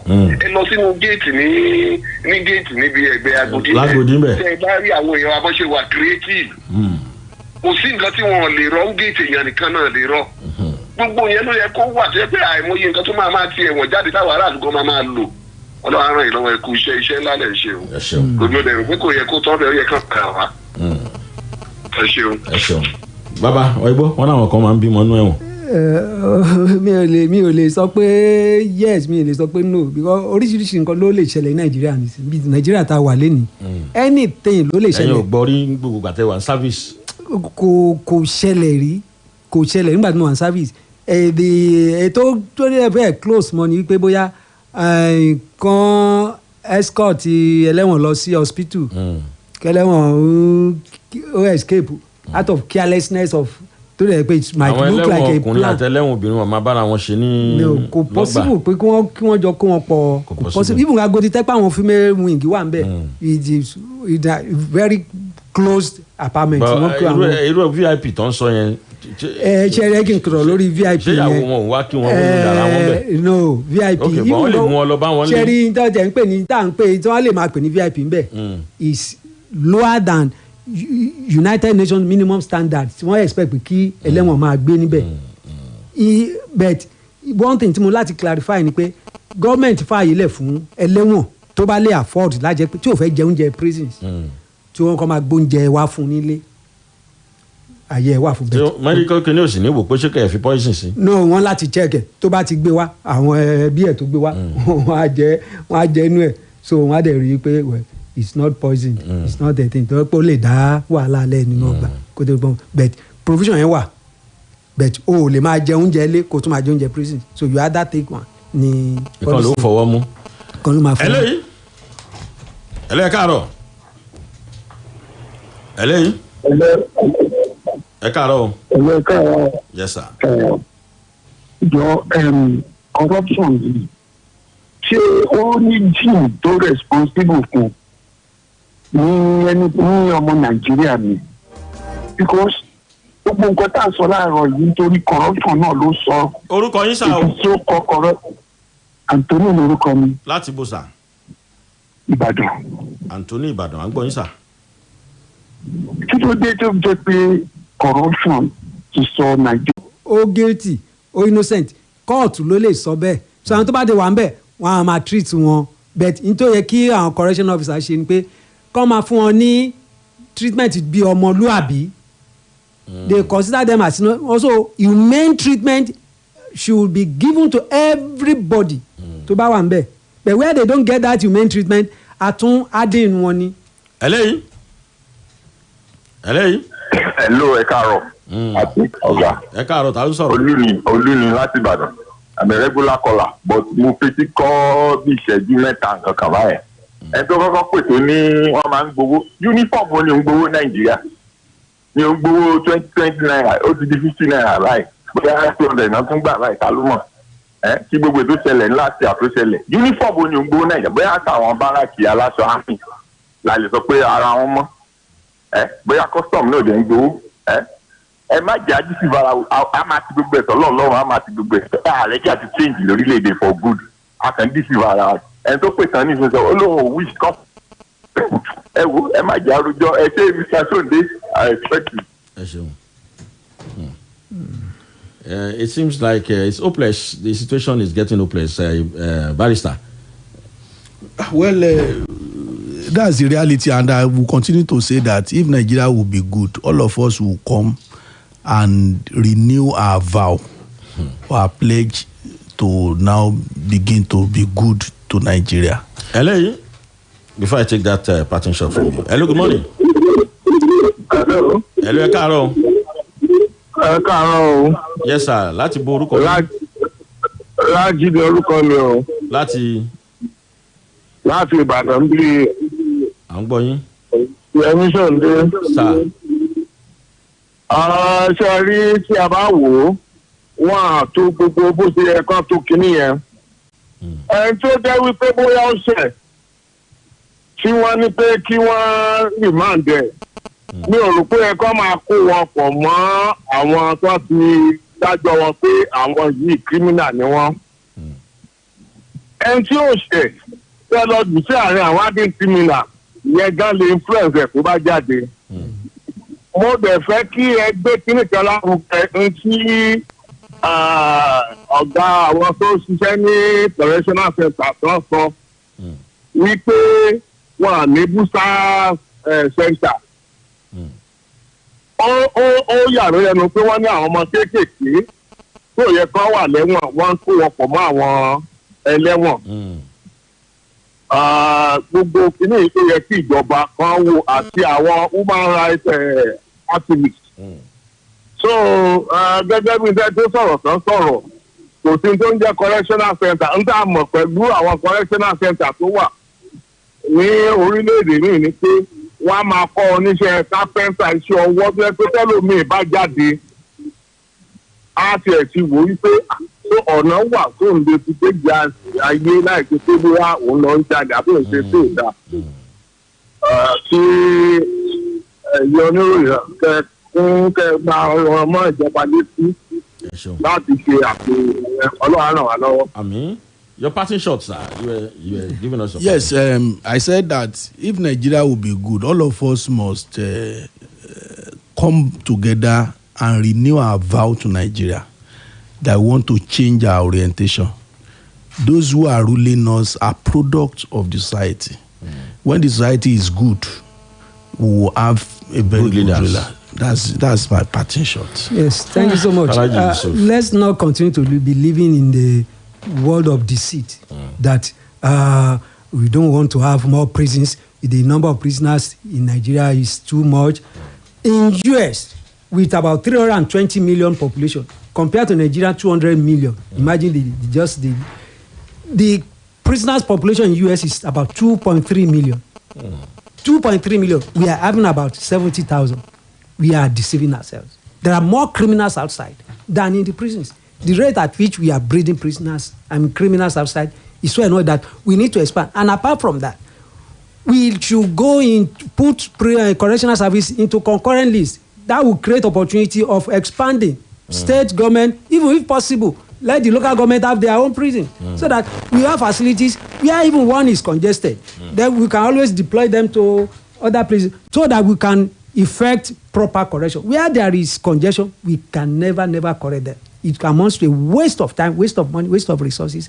ẹ lọ sínú géètì ní géètì níbi ẹgbẹ́ Agodi tẹ ẹ bá rí àwọn èèyàn wa bó ṣe wà creative kò sí nǹkan tí wọ́n lè rọ géètì èèyàn nìkan náà lè rọ gbogbo yẹn ló yẹ kó wà tó yẹ pé àìmọye nǹkan tó máa ti ẹ̀wọ̀n jáde táwọn aráàlú gan máa lò ọlọ́run ràn yín lọ́wọ́ ẹ̀kú iṣẹ́ ńlá lẹ̀ ṣe o gbogbo ẹ̀rù pé kò yẹ kó tọ́ bẹ́ẹ̀ ó yẹ kàn kàn wá ẹ ṣeun. bàbá ọ̀ẹ́gbọ́ wọn làwọn kan máa ń bímọ nú ẹ̀wọ̀n. mi ò lè sọ pé yes mi ò lè sọ pé no because oríṣiríṣi nǹkan ló lè ṣẹlẹ̀ ní nàìjíríà bí nàìjíríà tá a wà lẹ́nìí anything ló lè ṣẹlẹ̀. ẹ̀yin ò gbọ́ rí gbogbo gbàtẹ́ wà ní service. kò ṣẹlẹ̀ rí kò ṣẹlẹ̀ nígbà tí mo wà ní service ètò tó ní ẹ̀fẹ́ close mọ́ ni wípé bóyá kan escort ẹlẹ́wọ̀n lọ sí hospital kẹlẹ́wọ̀n ó escape out of carelessness of tó lè pé it might look like a plan. àwọn ẹlẹ́wọ̀n ọkùnrin àti ẹlẹ́wọ̀n obìnrin wọn máa bára wọn ṣe ní lọ́gbà. kò possible pé kí wọ́n jọ kó wọn pọ̀ kò possible even Agodi tẹ́pẹ́ àwọn female wing wà ń bẹ̀ it is a very closed apartment. irú VIP tó ń sọ yẹn. ṣe rẹ kí n kúrò lórí VIP ṣé yẹn. ìyàwó wọn ò wá kí wọn mú yàrá wọn bẹ̀. no VIP ok bọ́n wọ́n lè mú ọ lọ bá wọn lé. ṣe rí tọ́jà ń pè ní tá à ń pè tí wọ́n lè máa pè ní VIP ń bẹ̀ is lower than United Nations minimum standards wọ́n expect pé kí ẹlẹ́wọ̀n máa gbé níbẹ̀ but one thing tí mo láti clarify ni pé government fààyè lẹ̀ fún ẹlẹ́wọ̀n tó bá lè afford lájẹ́ pé tí ò fẹ́ jẹ oúnjẹ prisons tí wọ́n kọ́ máa gbóúnjẹ wá fún nílé àyè ẹ̀ wà fún bẹ́ẹ̀. medical clinic ò sì ní wò pé ṣé kẹ̀ fi poison sí. no wọ́n láti check ẹ̀ tó bá ti gbé wá àwọn ẹbí ẹ̀ tó gbé wá wọ́n á jẹ inú ẹ̀ so wọ́n á dẹ̀ rí i pé well it's not poison it's not that thing tó pé ó lè dá wàhálà alẹ́ nínú ọgbà kó tó gbọ́n but provision yẹn wà but o ò lè máa jẹ oúnjẹ ilé kó tó máa jẹ oúnjẹ prison so you either take one ni. ìkan ló fọwọ́ mú. ìkan ló máa fọwọ́. ẹlẹ́yìí káàárọ̀ ẹlẹ́yìí ẹ káàárọ̀ o. ẹ káàárọ̀. yes sir. jọ corruption yìí ṣé ó ní gene tó responsible fún ní ọmọ nàìjíríà ni because gbogbo nǹkan tá a sọ láàárọ̀ yìí nítorí corruption náà ló sọ. orúkọ yín sá o. ètò kọkọrọ Anthony lórúkọ mi. láti bó sà. Ìbàdàn. Anthony Ìbàdàn à ń gbọ́ yín sà. kí ló dé tó jẹ́ pé corruption ti sọ nàìjíríà. ó guilty ó innocent kóòtù ló lè sọ bẹ́ẹ̀ so àwọn tó bá dé wà ń bẹ̀ wọ́n á máa treat wọn but nítorí yẹ kí àwọn correction officer ṣe ni pé kọ́ máa fún wọn ní treatment bí ọmọlúàbí they consider them as also humane treatment should be given to everybody tó bá wà ń bẹ̀ but where they don't get that humane treatment àtún adéhùn wọn ni. ẹlẹ́yìí. hello ẹ káàárọ̀ àti ọ̀gá. ẹ káàárọ̀ tá a ń sọ̀rọ̀. olúni láti Ìbàdàn àmì regular caller but mo fetí kọ́ bí ìṣẹ́jú mẹ́ta nǹkan kan báyẹn. ẹ tó kọ́kọ́ pè tó ní wọ́n máa ń gbowó uniform wo ni ń gbowó Nàìjíríà ni ń gbowó 20 naira ó ti di 50 naira báyìí bóyá 200 náà tún gbà báyìí ká ló mọ̀. tí gbogbo ètò ṣẹlẹ̀ ńlá ti àtúnṣẹlẹ̀ uniform wo ni ò ń gbowó nàìjíríà bóyá àtàwọn báràkì aláṣọ àmì la lè sọ pé ara wọn mọ́ bóyá custom náà dẹ̀ ń gbowó ẹ má jẹ́ ajísí bara a máa ti gbogbo ẹ̀sọ́ lọ́run a máa ti gbogbo ẹ̀sọ́ ààrẹ jẹ́ àti change lórílẹ̀‐èdè for good a kàn dí sí bara ẹni tó pè tán ní ìṣẹ̀ṣẹ̀ olóhùn wish kan ẹ wo ẹ má jẹ́ àròjọ ẹ ṣe Mr. Sonde I expect you. ẹ ṣeun. It seems like it's hopeless. The situation is getting hopeless, Barrister. Well, that's the reality, and I will continue to say that if Nigeria will be good, all of us will come and renew our vow, our pledge to now begin to be good to Nigeria. Hello. Before I take that parting shot from you. Hello, good morning. Hello. Hello, Carol. Káàárọ̀ o. Yes sir, láti bo orúkọ mi. Láti di orúkọ mi o. Láti Ìbàdàn bí. À ń gbọ́ yín. Yemi Sonde. Sir. Ṣé rí tí a bá wò ó, wọ́n á tó gbogbo bó ṣe yẹ kán tó kinní yẹn. Ẹni tó jẹ́ wípé bóyá ó ṣẹ̀ tí wọ́n ní pé kí wọ́n rìmáǹdì ẹ̀. Mi ò rò pé ẹ̀kọ́ máa kó wọn pọ̀ mọ́ àwọn tó ti dájọ́ wọn pé àwọn yìí kírímínà ni wọ́n. Ẹni tí ó ṣẹ̀ tẹ́ lọ jù sí àárín àwọn adé kírímínà yẹn gan lè influence ẹ̀ tó bá jáde. Mo dẹ̀ fẹ́ kí ẹ gbé kíní kan lárugẹ ń tí ọ̀gá àwọn tó ṣiṣẹ́ ní correctional center tó sọ wípé wọn à ní búsá center. Ó yàrá lẹ́nu pé wọ́n ní àwọn ọmọ kéékèèké tó yẹ kán wà lẹ́wọ̀n wọ́n ń kó wọn pọ̀ mọ́ àwọn ẹlẹ́wọ̀n. Gbogbo kìíní tó yẹ kí ìjọba kan wò àti àwọn human rights activists. So gẹ́gẹ́ bí iṣẹ́ tó sọ̀rọ̀ tán sọ̀rọ̀ kò sí tó ń jẹ́ correctional center ń tà mọ̀ pẹ̀lú àwọn correctional center tó wà ní orílẹ̀-èdè míì ni pé wọ́n á máa kọ́ oníṣẹ́ kápẹ́ńtà iṣẹ́ ọwọ́ tó yẹ pé tẹ́lómìn bá jáde á tiẹ̀ ti wò wípé tó ọ̀nà wà tó ń lè fi déjì ayé láìpẹ́ tó bóyá òun lọ ń jáde àbí òun ṣe tó dáa. Tí ẹ̀yẹ oníròyìn kẹ máa ràn mọ́ ìjọba létí láti ṣe àpò ọlọ́run ràn wá lọ́wọ́. Àmín. Your parting shot, sir. You were giving us your Yes, I said that if Nigeria will be good, all of us must come together and renew our vow to Nigeria that we want to change our orientation. Those who are ruling us are products of the society. When the society is good, we will have a very good ruler. That's my parting shot. Yes, thank you so much. Let's not continue to be living in the world of deceit that we don't want to have more prisons. The number of prisoners in Nigeria is too much. In US, with about 320 million population, compared to Nigeria 200 million, imagine the prisoners population in US is about 2.3 million. 2.3 million. We are having about 70,000. We are deceiving ourselves. There are more criminals outside than in the prisons. The rate at which we are breeding prisoners and criminals outside is so annoying that we need to expand. And apart from that, we should go in, put correctional service into concurrent list. That will create opportunity of expanding state government, even if possible, let the local government have their own prison so that we have facilities where even one is congested. Then we can always deploy them to other places so that we can effect proper correction. Where there is congestion, we can never correct them. It amounts to a waste of time, waste of money, waste of resources,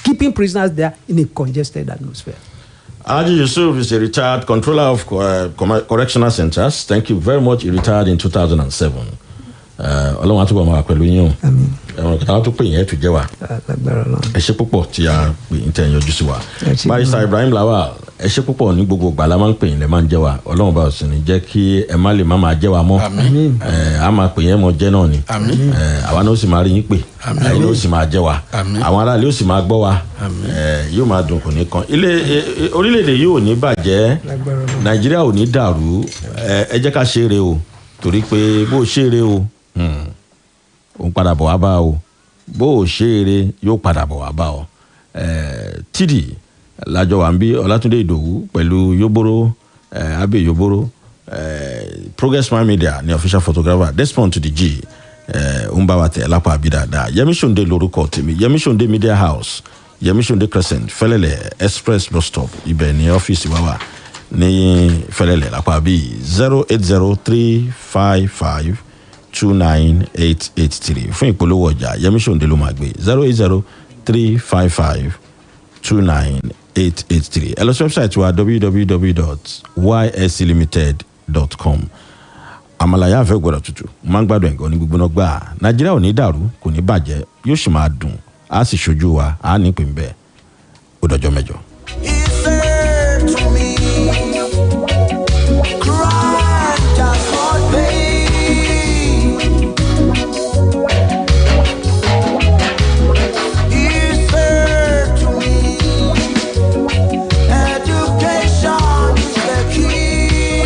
keeping prisoners there in a congested atmosphere. Alhaji Yusuf is a retired controller of correctional centers. Thank you very much. He retired in 2007. Ọlọ́run àtúbọ̀ máa pẹ̀lú yín o. Ẹ̀wọ̀n kìtà wọn tó pè yẹn tó jẹ́ wa. Ẹ ṣé púpọ̀ tí a pè ń tẹ̀ yọjú sí wa. Barrister Ibrahim Lawal, ẹ ṣé púpọ̀ ní gbogbo ìgbà la máa ń pè yín lẹ́ máa ń jẹ́ wa. Ọlọ́run bá òsì ní jẹ́ kí ẹ má lè má máa jẹ́ wa mọ́. A máa pè yẹn mọ́ jẹ́ náà ni. Àwa náà ó sì máa rí yín pè. Ẹ̀yin náà ó sì máa jẹ́ wa. Àwọn aráàlú ó sì máa gbọ́ wa. Yóò máa dùn kò ní kan. Orílẹ̀-èdè yóò ní bàjẹ́. Nàìjíríà ò ní dàrú. Ẹ jẹ́ ká ṣeré o. Torí pé bó ṣeré o. Òun padà bọ̀ wá bá o bó o ṣe eré yóò padà bọ̀ wá bá ọ. Tídì lájọ wà ń bí Ọlátúndé Ìdòwú pẹ̀lú Yóbóró Abe Yóbóró Progress My Media ní official photographer Desmond to the G ń bá wa tẹ̀ lápá àbí dáadáa. Yemi Sonde lórúkọ tèmi, Yemi Sonde Media House, Yemi Sonde Crescent, Fẹ́lẹ́lẹ̀ Express bus stop, ibẹ̀ ní ọ́fíìsì wa wà ní Fẹ́lẹ́lẹ̀ lápá bí 08035529883 fún ìpolówó ọjà Yemi Sonde ló máa gbé 08035529883. ẹ lọ sí wẹ́bsáìtì wa www.ysclimited.com. àmàlàyà àfẹ́ gbọ́dọ̀ tutù máa ń gbádùn ẹ̀gọ́ ní gbígbóná gbà. Nàìjíríà ò ní dàrú, kò ní bàjẹ́, yóò sì máa dùn, á sì ṣojú wa, á ní pè ń bẹ́ẹ̀. Ó dọjọ́ mẹ́jọ.